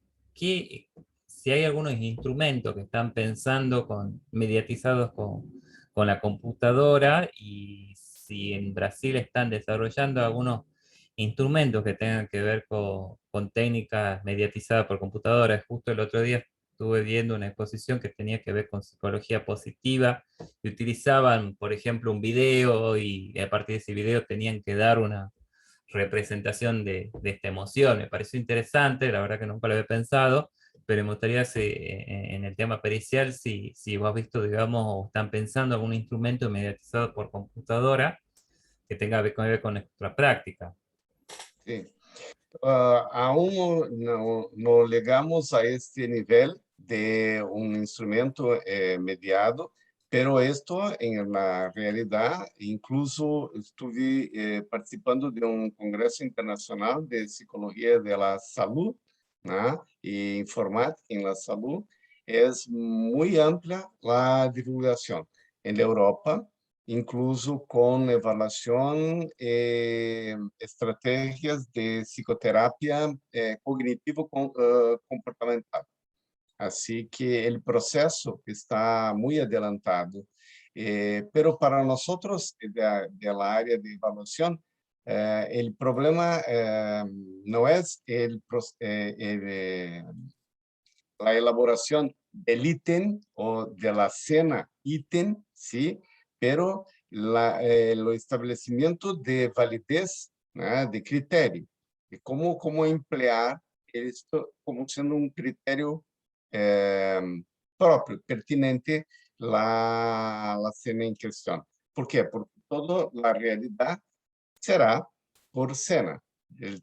hay algunos instrumentos que están pensando mediatizados con la computadora y si en Brasil están desarrollando algunos instrumentos que tengan que ver con técnicas mediatizadas por computadora. Justo el otro día estuve viendo una exposición que tenía que ver con psicología positiva y utilizaban, por ejemplo, un video y a partir de ese video tenían que dar una representación de esta emoción. Me pareció interesante, la verdad que nunca lo había pensado, pero me gustaría en el tema pericial, si vos has visto, digamos, o están pensando algún instrumento mediatizado por computadora que tenga que ver con nuestra práctica. Sí. Aún no llegamos a este nivel de un instrumento mediado, pero esto en la realidad, incluso estuve participando de un congreso internacional de psicología de la salud, ¿no? Y informática en la salud. Es muy amplia la divulgación en Europa, incluso con evaluación, estrategias de psicoterapia cognitivo-comportamental. Así que el proceso está muy adelantado. Pero para nosotros de la área de evaluación, el problema no es la elaboración del ítem o de la cena ítem, ¿sí? Pero lo establecimiento de validez, ¿no? De criterio, de cómo emplear esto como siendo un criterio propio, pertinente la cena en cuestión. ¿Por qué? Porque toda la realidad será por cena,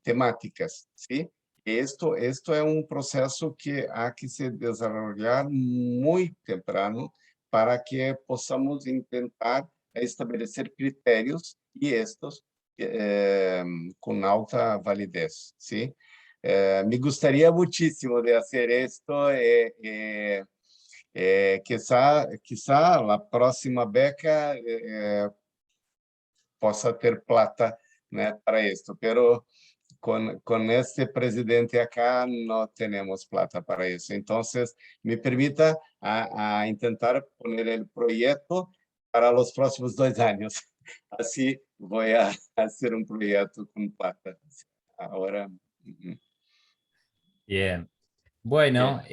temáticas, ¿sí? Esto es un proceso que hay que se desarrollar muy temprano para que podamos intentar establecer criterios y estos con alta validez, ¿sí? Me gustaría muchísimo de hacer esto. Quizá la próxima beca possa ter plata, né, para esto, pero con este presidente acá no tenemos plata para eso. Entonces, me permita a intentar poner el proyecto para los próximos 2 años. Así voy a hacer un proyecto con plata. Ahora. Bien. Bueno,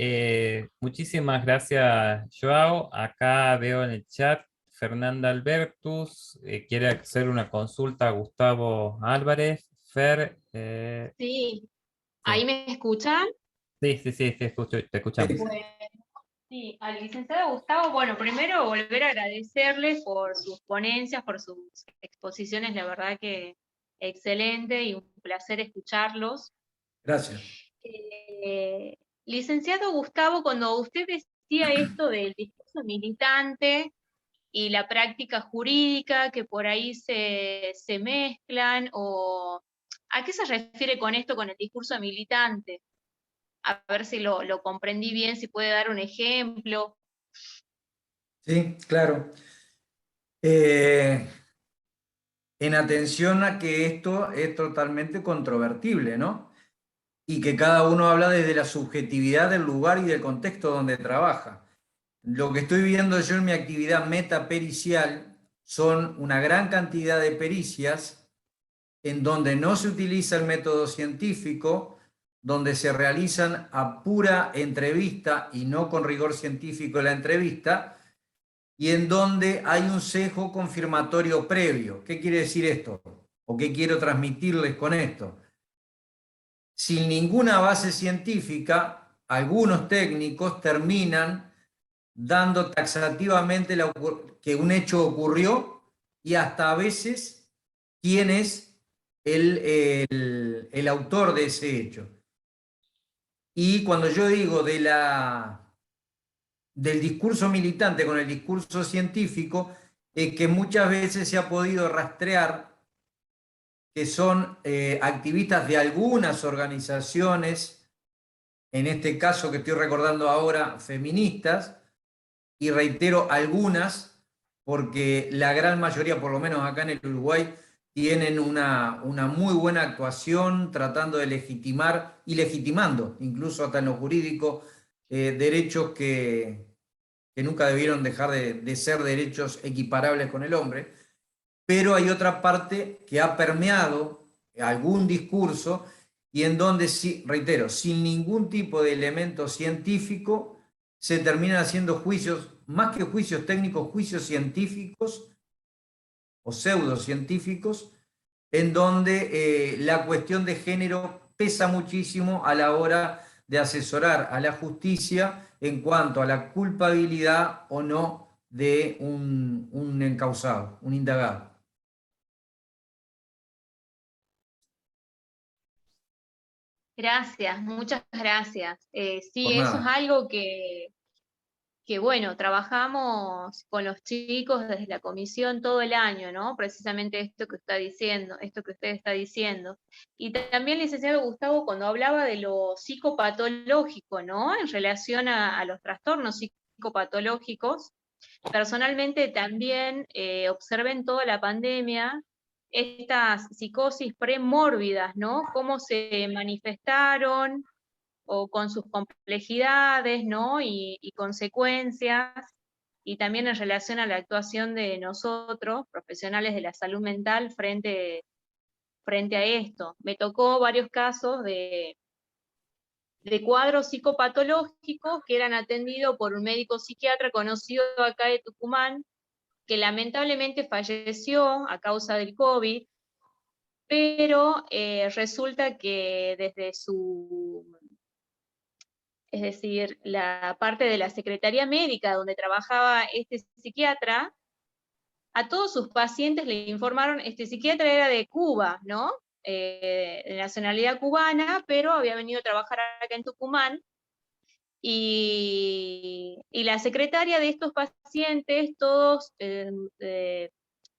muchísimas gracias, Joao. Acá veo en el chat, Fernanda Albertus quiere hacer una consulta a Gustavo Álvarez. Fer, Sí, sí, ¿ahí me escuchan? sí, te escuchamos. Bueno, sí, al licenciado Gustavo, bueno, primero volver a agradecerle por sus ponencias, por sus exposiciones, la verdad que excelente y un placer escucharlos. Gracias. Licenciado Gustavo, cuando usted decía esto del discurso militante y la práctica jurídica, que por ahí se mezclan, o ¿a qué se refiere con esto, con el discurso militante? A ver si lo comprendí bien, si puede dar un ejemplo. Sí, claro. En atención a que esto es totalmente controvertible, ¿no? Y que cada uno habla desde la subjetividad del lugar y del contexto donde trabaja. Lo que estoy viendo yo en mi actividad metapericial son una gran cantidad de pericias en donde no se utiliza el método científico, donde se realizan a pura entrevista y no con rigor científico la entrevista, y en donde hay un sesgo confirmatorio previo. ¿Qué quiere decir esto? ¿O qué quiero transmitirles con esto? Sin ninguna base científica, algunos técnicos terminan dando taxativamente que un hecho ocurrió y hasta a veces quién es el autor de ese hecho. Y cuando yo digo del discurso militante con el discurso científico, es que muchas veces se ha podido rastrear que son activistas de algunas organizaciones, en este caso que estoy recordando ahora, feministas, y reitero algunas, porque la gran mayoría, por lo menos acá en el Uruguay, tienen una muy buena actuación tratando de legitimar y legitimando, incluso hasta en lo jurídico, derechos que nunca debieron dejar de ser derechos equiparables con el hombre. Pero hay otra parte que ha permeado algún discurso y en donde, reitero, sin ningún tipo de elemento científico, se terminan haciendo juicios, más que juicios técnicos, juicios científicos o pseudocientíficos, en donde la cuestión de género pesa muchísimo a la hora de asesorar a la justicia en cuanto a la culpabilidad o no de un encausado, un indagado. Gracias, muchas gracias. Sí, Por eso es nada. algo que bueno, trabajamos con los chicos desde la comisión todo el año, ¿no? Precisamente esto que está diciendo, esto que usted está diciendo. Y también, licenciado Gustavo, cuando hablaba de lo psicopatológico, ¿no? En relación a los trastornos psicopatológicos, personalmente también observé en toda la pandemia estas psicosis premórbidas, ¿no? Cómo se manifestaron o con sus complejidades, ¿no? Y consecuencias, y también en relación a la actuación de nosotros, profesionales de la salud mental, frente a esto. Me tocó varios casos de cuadros psicopatológicos que eran atendidos por un médico psiquiatra conocido acá de Tucumán, que lamentablemente falleció a causa del COVID, pero resulta que desde es decir, la parte de la Secretaría Médica donde trabajaba este psiquiatra, a todos sus pacientes le informaron, este psiquiatra era de Cuba, ¿no? De nacionalidad cubana, pero había venido a trabajar acá en Tucumán, y la secretaria de estos pacientes, todos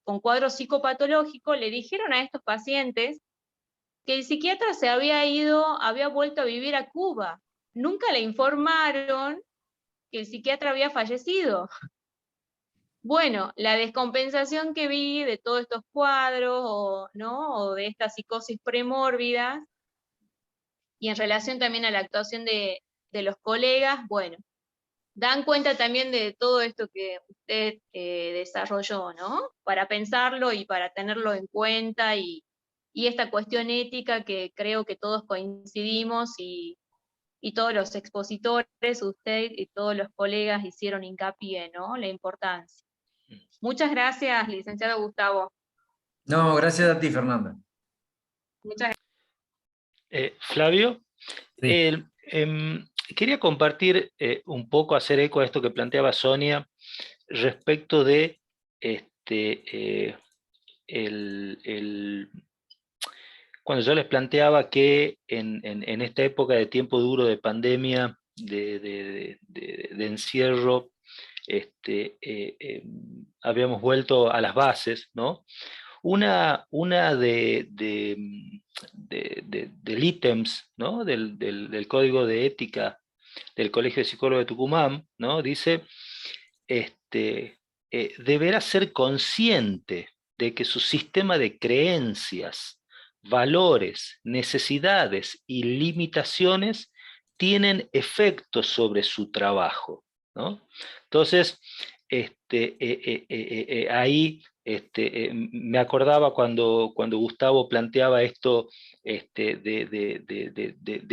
con cuadro psicopatológico, le dijeron a estos pacientes que el psiquiatra se había ido, había vuelto a vivir a Cuba. Nunca le informaron que el psiquiatra había fallecido. Bueno, la descompensación que vi de todos estos cuadros, ¿no? O de esta psicosis premórbida, y en relación también a la actuación de los colegas, bueno, dan cuenta también de todo esto que usted desarrolló, ¿no? Para pensarlo y para tenerlo en cuenta, y esta cuestión ética que creo que todos coincidimos, y todos los expositores, usted y todos los colegas hicieron hincapié, ¿no? La importancia. Muchas gracias, licenciado Gustavo. No, gracias a ti, Fernanda. Muchas Flavio, Sí. quería compartir un poco, hacer eco a esto que planteaba Sonia respecto de cuando yo les planteaba que en esta época de tiempo duro, de pandemia, de encierro, habíamos vuelto a las bases, ¿no? Una del ítems, ¿no? del código de ética del Colegio de Psicólogos de Tucumán, ¿no? Dice, deberá ser consciente de que su sistema de creencias, valores, necesidades y limitaciones tienen efectos sobre su trabajo, ¿no? Entonces, ahí me acordaba cuando Gustavo planteaba esto de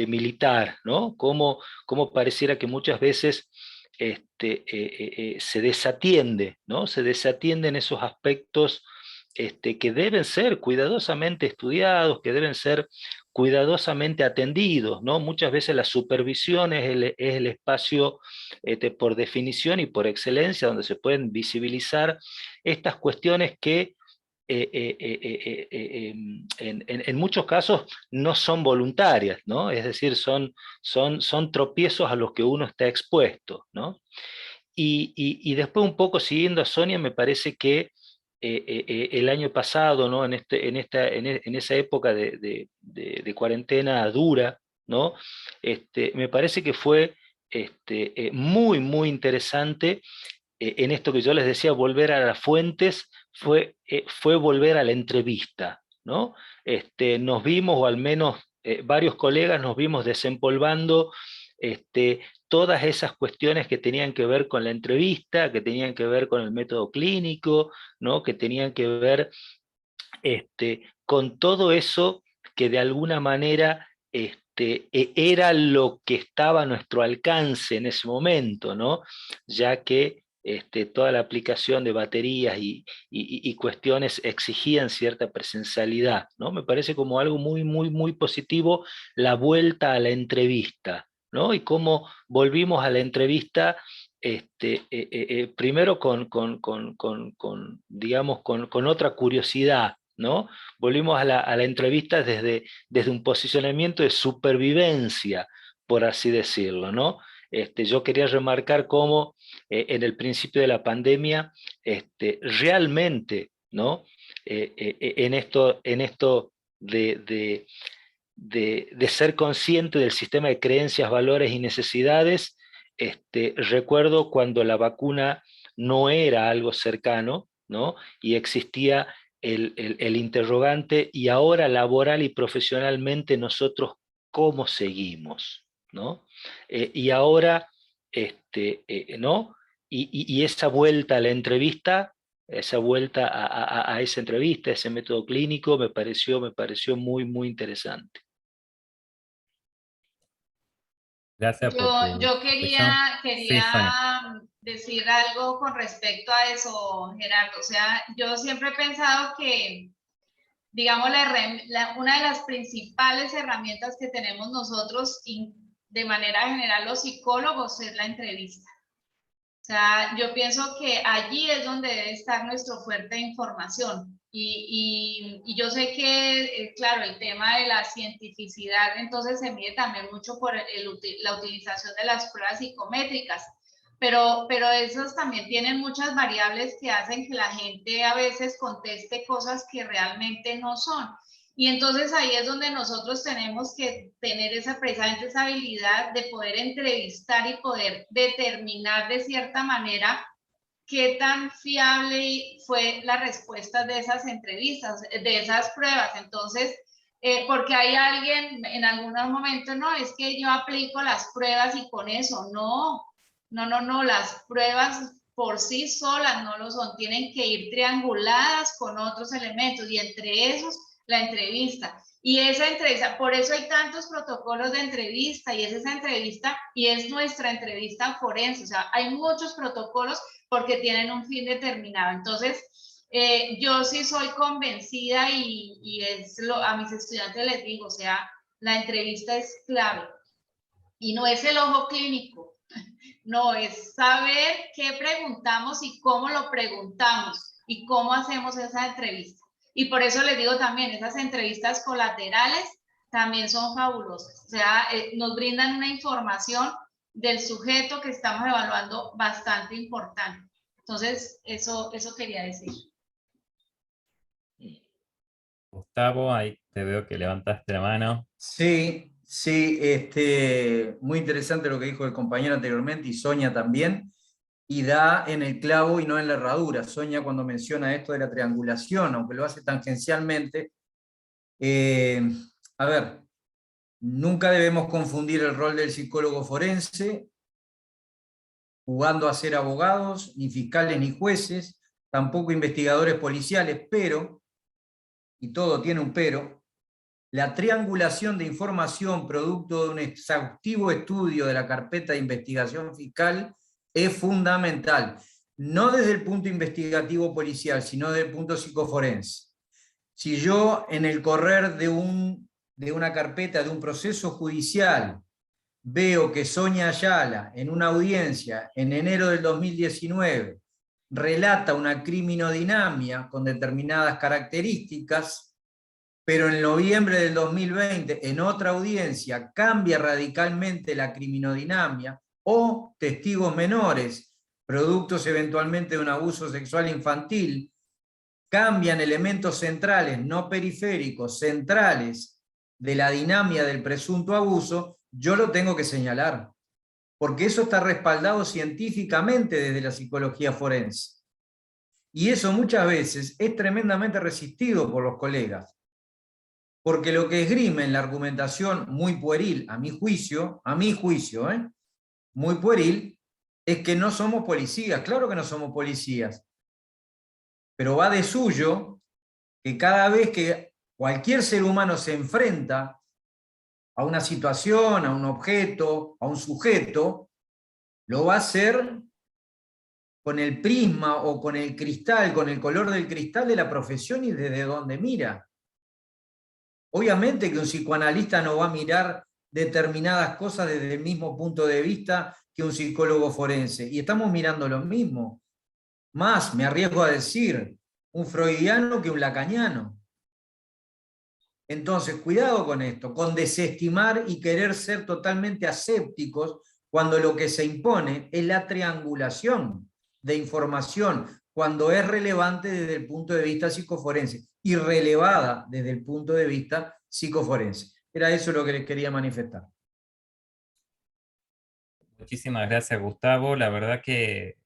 militar, ¿no? Cómo pareciera que muchas veces se desatiende, ¿no? Se desatienden esos aspectos que deben ser cuidadosamente estudiados, que deben ser cuidadosamente atendidos, ¿no? Muchas veces la supervisión es el espacio por definición y por excelencia donde se pueden visibilizar estas cuestiones que en muchos casos no son voluntarias, ¿no? Es decir, son tropiezos a los que uno está expuesto, ¿no? Y después un poco siguiendo a Sonia, me parece que el año pasado, ¿no? En esa época de cuarentena dura, ¿no? Me parece que fue muy, muy interesante en esto que yo les decía, volver a las fuentes, fue volver a la entrevista, ¿no? Nos vimos, o al menos varios colegas nos vimos desempolvando todas esas cuestiones que tenían que ver con la entrevista, que tenían que ver con el método clínico, ¿no? Que tenían que ver con todo eso que de alguna manera era lo que estaba a nuestro alcance en ese momento, ¿no? Ya que toda la aplicación de baterías y cuestiones exigían cierta presencialidad, ¿no? Me parece como algo muy, muy, muy positivo la vuelta a la entrevista, ¿no? Y cómo volvimos a la entrevista primero digamos, con otra curiosidad, ¿no? Volvimos a la entrevista desde un posicionamiento de supervivencia, por así decirlo, ¿no? Yo quería remarcar cómo en el principio de la pandemia, realmente, ¿no? En esto de ser consciente del sistema de creencias, valores y necesidades, recuerdo cuando la vacuna no era algo cercano, ¿no? Y existía el interrogante, y ahora laboral y profesionalmente nosotros cómo seguimos, ¿no? Y ahora, ¿no? Y esa vuelta a la entrevista, esa vuelta a esa entrevista, a ese método clínico, me pareció muy, muy interesante. Gracias por tu Yo reflexión. Sí, Sonia. quería decir algo con respecto a eso, Gerardo. O sea, yo siempre he pensado que, digamos, una de las principales herramientas que tenemos nosotros de manera general los psicólogos es la entrevista. O sea, yo pienso que allí es donde debe estar nuestro fuerte de información. Y yo sé que, claro, el tema de la cientificidad entonces se mide también mucho por la utilización de las pruebas psicométricas, pero esos también tienen muchas variables que hacen que la gente a veces conteste cosas que realmente no son. Y entonces ahí es donde nosotros tenemos que tener precisamente esa habilidad de poder entrevistar y poder determinar de cierta manera qué tan fiable fue la respuesta de esas entrevistas, de esas pruebas. Entonces, porque hay alguien en algunos momentos, no, es que yo aplico las pruebas y con eso, no, las pruebas por sí solas no lo son, tienen que ir trianguladas con otros elementos y entre esos la entrevista. Y esa entrevista, por eso hay tantos protocolos de entrevista y es esa entrevista y es nuestra entrevista forense, o sea, hay muchos protocolos porque tienen un fin determinado. Entonces, yo sí soy convencida y a mis estudiantes les digo, o sea, la entrevista es clave y no es el ojo clínico, no, es saber qué preguntamos y cómo lo preguntamos y cómo hacemos esa entrevista. Y por eso les digo también, esas entrevistas colaterales también son fabulosas. O sea, nos brindan una información del sujeto que estamos evaluando bastante importante. Entonces, eso quería decir. Gustavo, ahí te veo que levantaste la mano. Sí, sí, muy interesante lo que dijo el compañero anteriormente y Sonia también, y da en el clavo y no en la herradura. Sonia cuando menciona esto de la triangulación, aunque lo hace tangencialmente, a ver, nunca debemos confundir el rol del psicólogo forense, jugando a ser abogados, ni fiscales ni jueces, tampoco investigadores policiales, pero, y todo tiene un pero, la triangulación de información producto de un exhaustivo estudio de la carpeta de investigación fiscal es fundamental, no desde el punto investigativo policial, sino desde el punto psicoforense. Si yo en el correr de una carpeta, de un proceso judicial, veo que Sonia Ayala, en una audiencia en enero del 2019, relata una criminodinamia con determinadas características, pero en noviembre del 2020, en otra audiencia, cambia radicalmente la criminodinamia, o testigos menores, productos eventualmente de un abuso sexual infantil, cambian elementos centrales, no periféricos, centrales de la dinámica del presunto abuso, yo lo tengo que señalar, porque eso está respaldado científicamente desde la psicología forense. Y eso muchas veces es tremendamente resistido por los colegas, porque lo que esgrime en la argumentación muy pueril, a mi juicio, muy pueril, es que no somos policías. Claro que no somos policías, pero va de suyo que cada vez que cualquier ser humano se enfrenta a una situación, a un objeto, a un sujeto, lo va a hacer con el prisma o con el cristal, con el color del cristal de la profesión y desde donde mira. Obviamente que un psicoanalista no va a mirar determinadas cosas desde el mismo punto de vista que un psicólogo forense, y estamos mirando lo mismo. Más, me arriesgo a decir, un freudiano que un lacaniano. Entonces, cuidado con esto, con desestimar y querer ser totalmente asépticos cuando lo que se impone es la triangulación de información, cuando es relevante desde el punto de vista psicoforense y relevada desde el punto de vista psicoforense. Era eso lo que les quería manifestar. Muchísimas gracias, Gustavo. La verdad que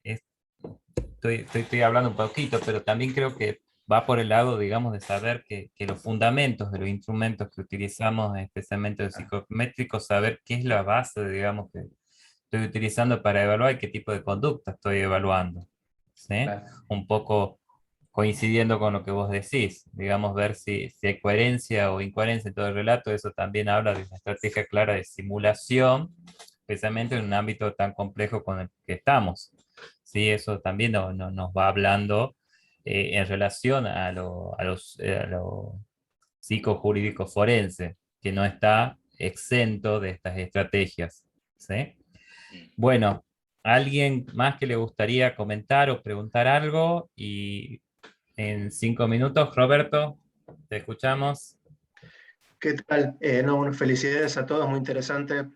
estoy hablando un poquito, pero también creo que va por el lado, digamos, de saber que los fundamentos de los instrumentos que utilizamos, especialmente los psicométricos, saber qué es la base, digamos, que estoy utilizando para evaluar y qué tipo de conducta estoy evaluando. ¿Sí? Claro. Un poco coincidiendo con lo que vos decís, digamos, ver si hay coherencia o incoherencia en todo el relato. Eso también habla de una estrategia clara de simulación, especialmente en un ámbito tan complejo con el que estamos. Sí, eso también nos va hablando en relación a lo psicojurídico forense, que no está exento de estas estrategias. ¿Sí? Bueno, ¿alguien más que le gustaría comentar o preguntar algo? Y en 5 minutos, Roberto, te escuchamos. ¿Qué tal? No, bueno, felicidades a todos, muy interesante.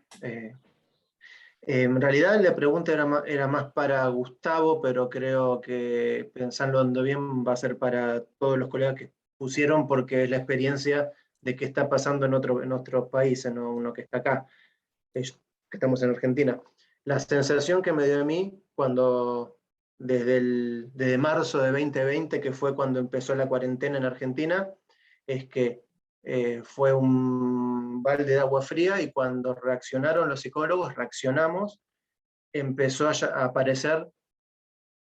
En realidad la pregunta era más para Gustavo, pero creo que pensándolo bien va a ser para todos los colegas que pusieron, porque es la experiencia de qué está pasando en otros países, no uno que está acá, que estamos en Argentina. La sensación que me dio a mí cuando desde marzo de 2020, que fue cuando empezó la cuarentena en Argentina, es que fue un balde de agua fría, y cuando reaccionaron los psicólogos, reaccionamos, empezó a aparecer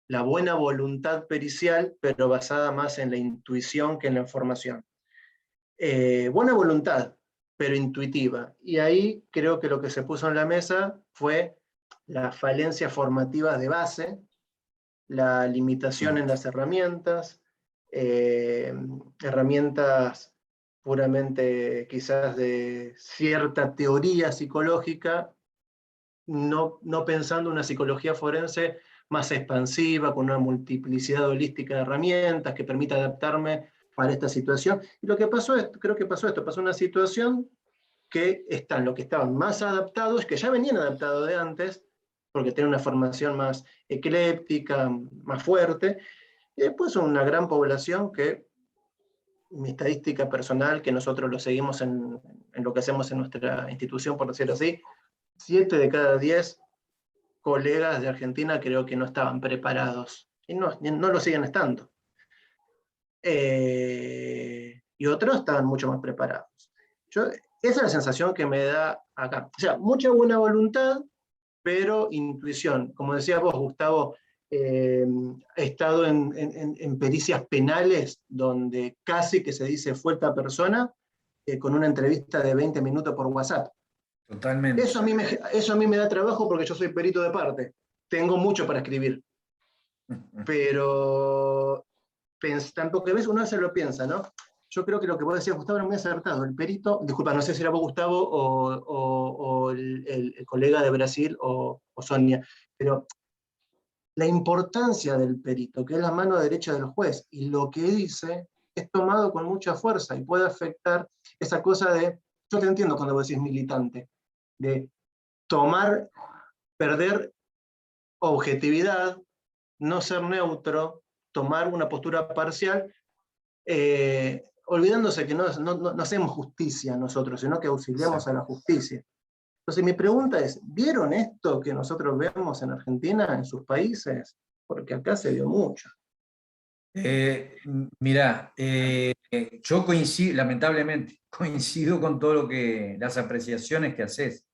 la buena voluntad pericial, pero basada más en la intuición que en la información. Buena voluntad, pero intuitiva. Y ahí creo que lo que se puso en la mesa fue las falencias formativas de base, la limitación en las herramientas, herramientas puramente quizás de cierta teoría psicológica, no pensando una psicología forense más expansiva, con una multiplicidad holística de herramientas que permita adaptarme para esta situación. Y lo que pasó pasó una situación que están los que estaban más adaptados, que ya venían adaptados de antes, porque tienen una formación más ecléptica, más fuerte, y después una gran población que, mi estadística personal, que nosotros lo seguimos en lo que hacemos en nuestra institución, por decirlo así, 7 de cada 10 colegas de Argentina creo que no estaban preparados, y no lo siguen estando. Y otros estaban mucho más preparados. Esa es la sensación que me da acá. O sea, mucha buena voluntad, pero intuición. Como decías vos, Gustavo, he estado en pericias penales donde casi que se dice fue esta persona, con una entrevista de 20 minutos por WhatsApp. Totalmente. Eso a mí me da trabajo porque yo soy perito de parte. tengo mucho para escribir, pero tampoco a veces uno se lo piensa, ¿no? Yo creo que lo que vos decías, Gustavo, era muy acertado. El perito, disculpa, no sé si era vos, Gustavo, o el colega de Brasil, o Sonia, pero la importancia del perito, que es la mano derecha del juez, y lo que dice es tomado con mucha fuerza y puede afectar esa cosa de, yo te entiendo cuando vos decís militante, de perder objetividad, no ser neutro, tomar una postura parcial, olvidándose que no hacemos justicia nosotros, sino que auxiliamos a la justicia. Entonces mi pregunta es, ¿vieron esto que nosotros vemos en Argentina, en sus países? Porque acá se vio mucho. Mirá, yo coincido, lamentablemente, coincido con todo las apreciaciones que haces.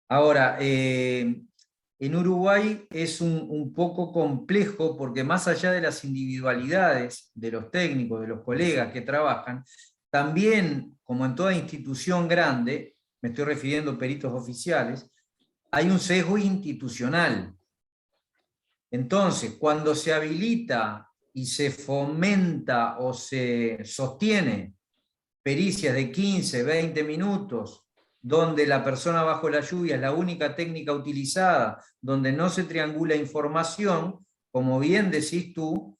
Ahora, en Uruguay es un poco complejo porque más allá de las individualidades de los técnicos, de los colegas que trabajan, también, como en toda institución grande, me estoy refiriendo a peritos oficiales, hay un sesgo institucional. Entonces, cuando se habilita y se fomenta o se sostiene pericias de 15, 20 minutos, donde la persona bajo la lluvia es la única técnica utilizada, donde no se triangula información, como bien decís tú,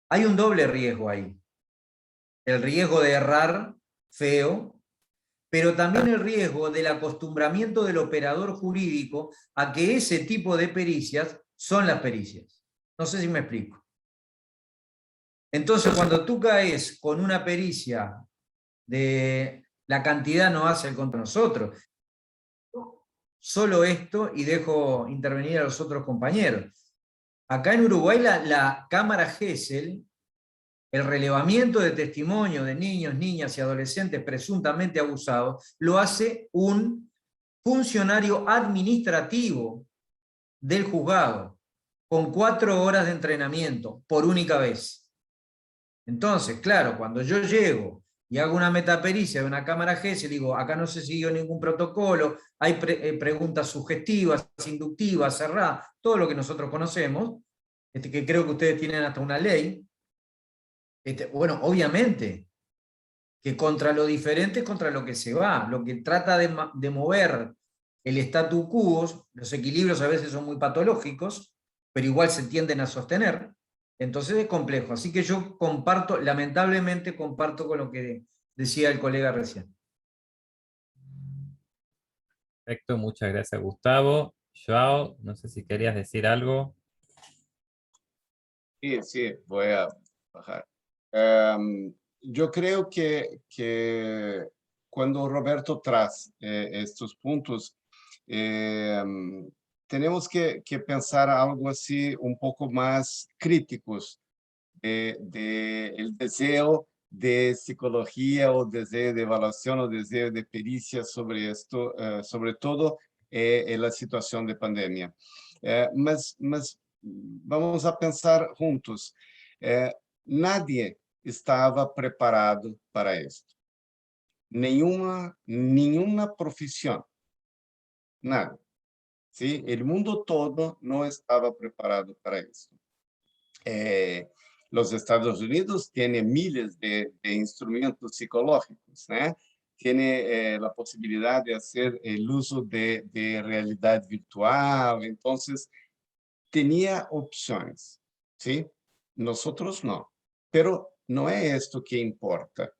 hay un doble riesgo ahí. El riesgo de errar feo, pero también el riesgo del acostumbramiento del operador jurídico a que ese tipo de pericias son las pericias. No sé si me explico. Entonces, cuando tú caes con una pericia de la cantidad no hace el contra nosotros, solo esto y dejo intervenir a los otros compañeros. Acá en Uruguay la Cámara Gesell, el relevamiento de testimonio de niños, niñas y adolescentes presuntamente abusados, lo hace un funcionario administrativo del juzgado, con 4 horas de entrenamiento por única vez. Entonces, claro, cuando yo llego y hago una metapericia de una cámara Gesell, digo, acá no se siguió ningún protocolo, hay preguntas sugestivas, inductivas, cerradas, todo lo que nosotros conocemos, que creo que ustedes tienen hasta una ley. Bueno, obviamente, que contra lo diferente es contra lo que se va, lo que trata de mover el statu quo, los equilibrios a veces son muy patológicos, pero igual se tienden a sostener, entonces es complejo. Así que yo comparto, lamentablemente comparto con lo que decía el colega recién. Perfecto, muchas gracias, Gustavo. Joao, no sé si querías decir algo. Sí, voy a bajar. Yo creo que cuando Roberto trae estos puntos, tenemos que pensar algo así un poco más críticos de el deseo de psicología o deseo de evaluación o deseo de pericia sobre esto, sobre todo en la situación de pandemia. Mas vamos a pensar juntos. Nadie estava preparado para esto. Nenhuma profissão. Nada. ¿Sí? El mundo todo no estaba preparado para esto. Los Estados Unidos tienen miles de instrumentos psicológicos, ¿eh? Tiene la posibilidad de hacer el uso de realidad virtual, entonces tenía opciones, ¿sí? Nosotros no. Pero no es esto que importa.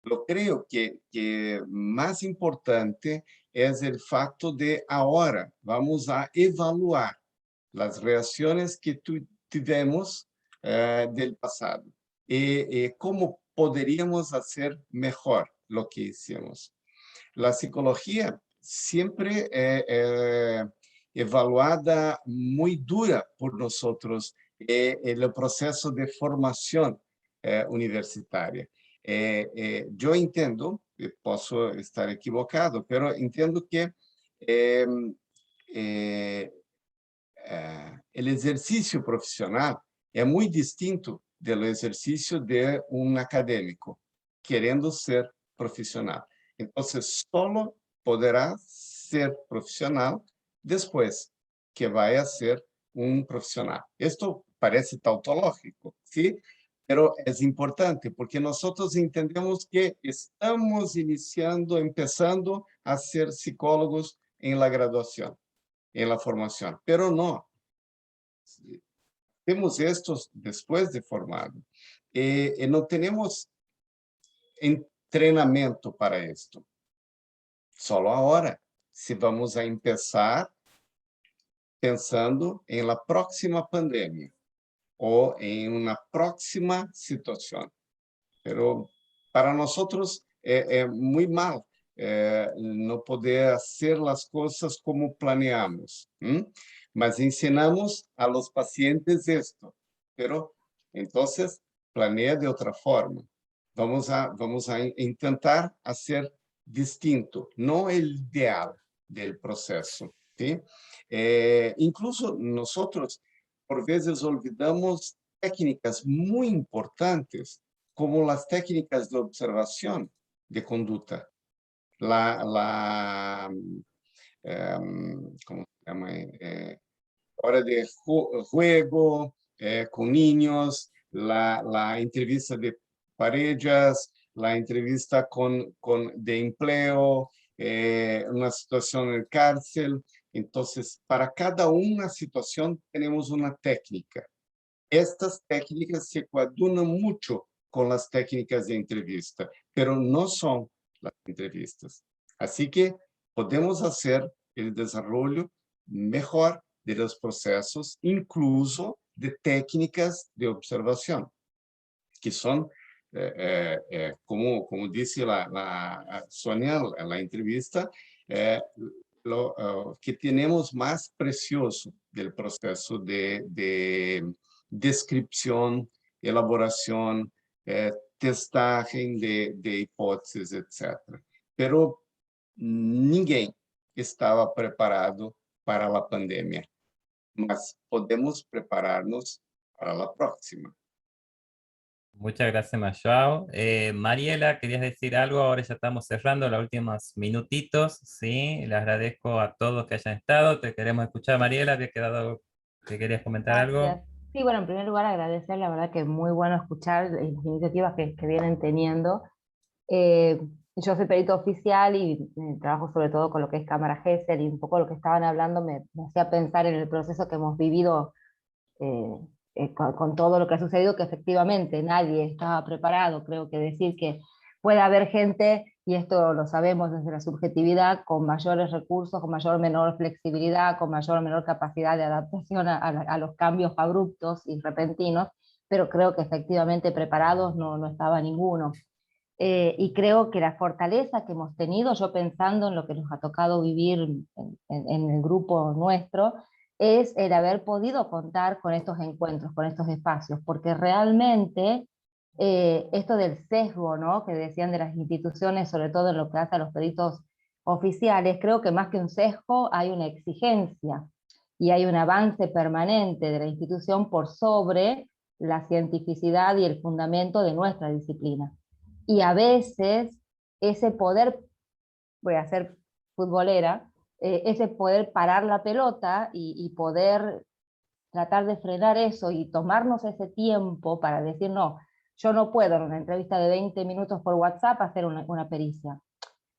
Lo creo que más importante es el facto de ahora vamos a evaluar las reacciones que tuvimos del pasado y cómo podríamos hacer mejor lo que hicimos. La psicología siempre evaluada muy dura por nosotros en el proceso de formación universitaria. Yo entiendo, posso estar equivocado, pero entiendo que el ejercicio profesional es muy distinto del ejercicio de un académico queriendo ser profesional. Entonces, solo podrá ser profesional después que vaya a ser un profesional. Esto parece tautológico, ¿sí? Pero es importante porque nosotros entendemos que estamos empezando a ser psicólogos en la graduación, en la formación, pero no. Temos estos después de formado. No tenemos entrenamiento para esto. Solo ahora, se vamos a empezar pensando en la próxima pandemia o en una próxima situación. Pero para nosotros es muy mal no poder hacer las cosas como planeamos. Mas ensinamos a los pacientes esto. Pero entonces planea de otra forma. Vamos a intentar hacer distinto, no el ideal del proceso, ¿sí? Incluso nosotros, por veces, olvidamos técnicas muy importantes, como las técnicas de observación de conducta. ¿Cómo se llama? Hora de juego con niños, la entrevista de parejas, la entrevista de empleo, una situación en cárcel. Entonces, para cada una situación tenemos una técnica. Estas técnicas se coadunan mucho con las técnicas de entrevista, pero no son las entrevistas. Así que podemos hacer el desarrollo mejor de los procesos, incluso de técnicas de observación, que son, como dice la Sonia en la entrevista, lo que tenemos más precioso del proceso de descripción, elaboración, testaje de hipótesis, etc. Pero ninguém estava preparado para a pandemia, mas podemos prepararnos para la próxima. Muchas gracias, Mayao. Mariela, ¿querías decir algo? Ahora ya estamos cerrando los últimos minutitos, ¿sí? Les agradezco a todos que hayan estado. Te queremos escuchar, Mariela. ¿Había quedado que querías comentar algo? Gracias. Sí, bueno, en primer lugar agradecer, la verdad que es muy bueno escuchar las iniciativas que vienen teniendo. Yo soy perito oficial y trabajo sobre todo con lo que es Cámara Gesell, y un poco lo que estaban hablando me hacía pensar en el proceso que hemos vivido con todo lo que ha sucedido, que efectivamente nadie estaba preparado. Creo que decir que puede haber gente, y esto lo sabemos desde la subjetividad, con mayores recursos, con mayor o menor flexibilidad, con mayor o menor capacidad de adaptación a los cambios abruptos y repentinos, pero creo que efectivamente preparados no estaba ninguno. Y creo que la fortaleza que hemos tenido, yo pensando en lo que nos ha tocado vivir en el grupo nuestro, es el haber podido contar con estos encuentros, con estos espacios, porque realmente esto del sesgo, ¿no?, que decían de las instituciones, sobre todo en lo que hace a los peritos oficiales, creo que más que un sesgo hay una exigencia y hay un avance permanente de la institución por sobre la cientificidad y el fundamento de nuestra disciplina. Y a veces ese poder, voy a ser futbolera, ese poder parar la pelota y poder tratar de frenar eso y tomarnos ese tiempo para decir, no, yo no puedo en una entrevista de 20 minutos por WhatsApp hacer una pericia,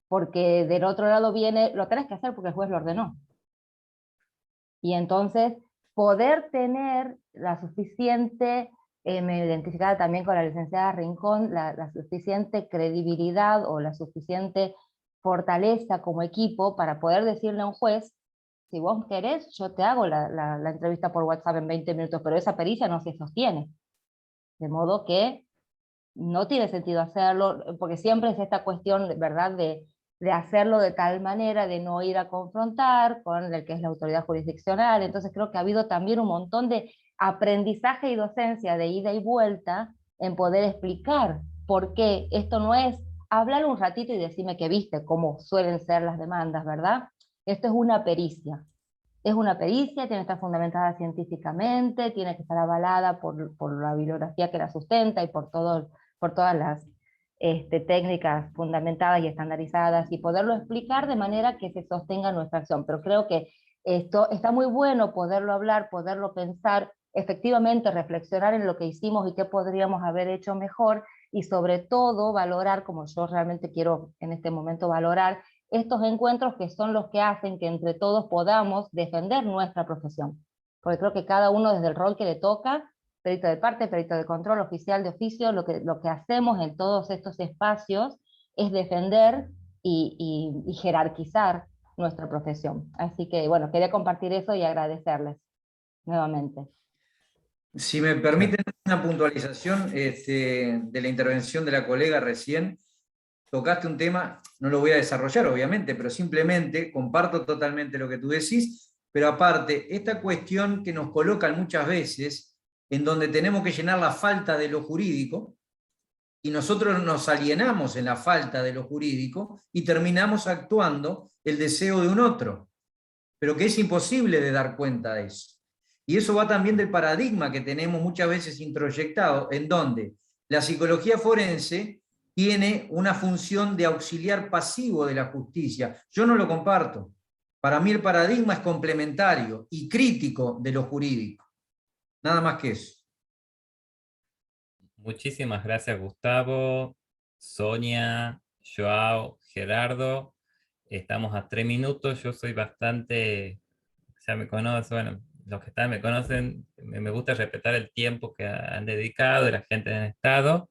porque del otro lado viene, lo tenés que hacer porque el juez lo ordenó. Y entonces poder tener la suficiente, me identificaba también con la licenciada Rincón, la suficiente credibilidad o la suficiente fortaleza como equipo para poder decirle a un juez, si vos querés, yo te hago la entrevista por WhatsApp en 20 minutos, pero esa pericia no se sostiene. De modo que no tiene sentido hacerlo, porque siempre es esta cuestión, ¿verdad?, de hacerlo de tal manera, de no ir a confrontar con el que es la autoridad jurisdiccional. Entonces creo que ha habido también un montón de aprendizaje y docencia de ida y vuelta en poder explicar por qué esto no es hablar un ratito y decirme que viste, como suelen ser las demandas, ¿verdad? Esto es una pericia. Es una pericia, tiene que estar fundamentada científicamente, tiene que estar avalada por la bibliografía que la sustenta y por todas las técnicas fundamentadas y estandarizadas, y poderlo explicar de manera que se sostenga nuestra acción. Pero creo que esto está muy bueno poderlo hablar, poderlo pensar, efectivamente reflexionar en lo que hicimos y qué podríamos haber hecho mejor, y sobre todo valorar, como yo realmente quiero en este momento valorar, estos encuentros que son los que hacen que entre todos podamos defender nuestra profesión. Porque creo que cada uno desde el rol que le toca, perito de parte, perito de control, oficial de oficio, lo que hacemos en todos estos espacios es defender y jerarquizar nuestra profesión. Así que bueno, quería compartir eso y agradecerles nuevamente. Si me permiten una puntualización de la intervención de la colega recién, tocaste un tema, no lo voy a desarrollar obviamente, pero simplemente comparto totalmente lo que tú decís, pero aparte, esta cuestión que nos colocan muchas veces, en donde tenemos que llenar la falta de lo jurídico, y nosotros nos alienamos en la falta de lo jurídico, y terminamos actuando el deseo de un otro, pero que es imposible de dar cuenta de eso. Y eso va también del paradigma que tenemos muchas veces introyectado, en donde la psicología forense tiene una función de auxiliar pasivo de la justicia. Yo no lo comparto. Para mí el paradigma es complementario y crítico de lo jurídico. Nada más que eso. Muchísimas gracias, Gustavo, Sonia, Joao, Gerardo. Estamos a 3 minutos. Yo soy bastante, ya me conocen, bueno, los que están me conocen, me gusta respetar el tiempo que han dedicado y la gente en estado.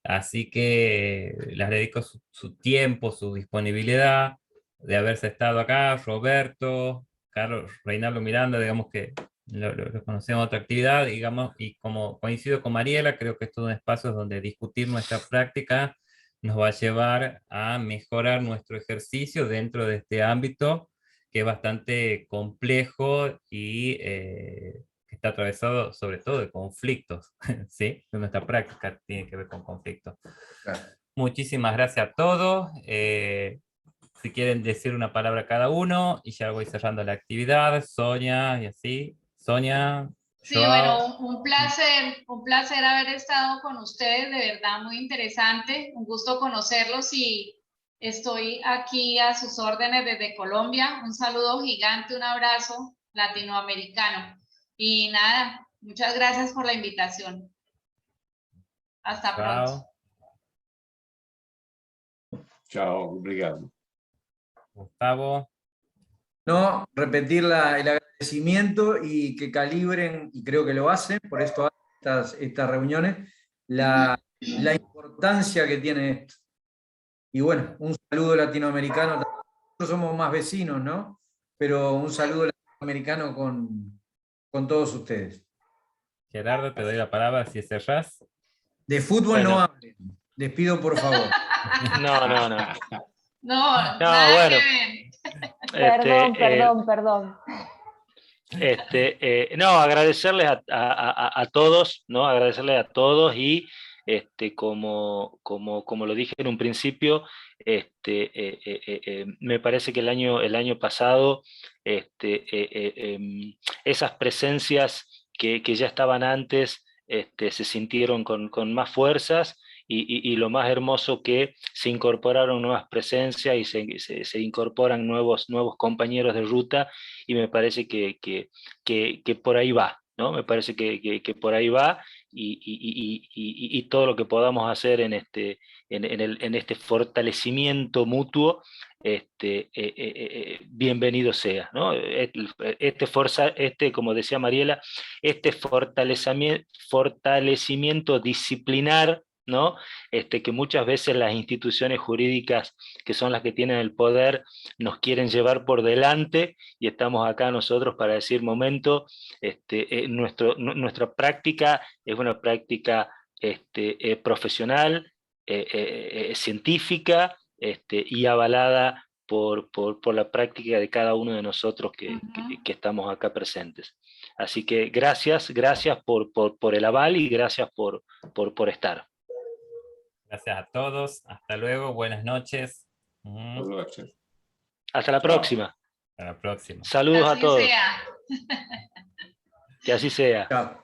Así que les dedico su tiempo, su disponibilidad de haberse estado acá. Roberto, Carlos, Reinaldo Miranda, digamos que lo conocemos en otra actividad, digamos, y como coincido con Mariela, creo que estos son espacios donde discutir nuestra práctica nos va a llevar a mejorar nuestro ejercicio dentro de este ámbito que es bastante complejo y que está atravesado sobre todo de conflictos, ¿sí? Nuestra práctica tiene que ver con conflictos. Claro. Muchísimas gracias a todos. Si quieren decir una palabra cada uno, y ya voy cerrando la actividad. Sonia, y así. Sonia. Sí, bueno, un placer haber estado con ustedes, de verdad muy interesante, un gusto conocerlos y estoy aquí a sus órdenes desde Colombia. Un saludo gigante, un abrazo latinoamericano. Y nada, muchas gracias por la invitación. Hasta pronto. Chao, obrigado. Gustavo. No, repetir el agradecimiento y que calibren, y creo que lo hacen, por esto hacen estas reuniones, la importancia que tiene esto. Y bueno, un saludo latinoamericano. Nosotros somos más vecinos, ¿no? Pero un saludo latinoamericano con todos ustedes. Gerardo, te doy la palabra si cerrás. De fútbol no hablen. Les pido por favor. No. No, bueno. Perdón. No, agradecerles a todos, ¿no? Agradecerles a todos y como lo dije en un principio, me parece que el año pasado esas presencias que ya estaban antes se sintieron con más fuerzas. Y lo más hermoso que se incorporaron nuevas presencias y se incorporan nuevos compañeros de ruta, y me parece que por ahí va, ¿no? Me parece que por ahí va, y todo lo que podamos hacer en este fortalecimiento mutuo, bienvenido sea, ¿no? Como decía Mariela, este fortalecimiento disciplinar, ¿no? Que muchas veces las instituciones jurídicas, que son las que tienen el poder, nos quieren llevar por delante, y estamos acá nosotros para decir, momento, nuestra práctica es una práctica profesional, científica, y avalada por la práctica de cada uno de nosotros que estamos acá presentes. Así que gracias por el aval, y gracias por estar. Gracias a todos. Hasta luego. Buenas noches. Hasta la próxima. Hasta la próxima. Saludos así a todos. Sea. Que así sea. Chao.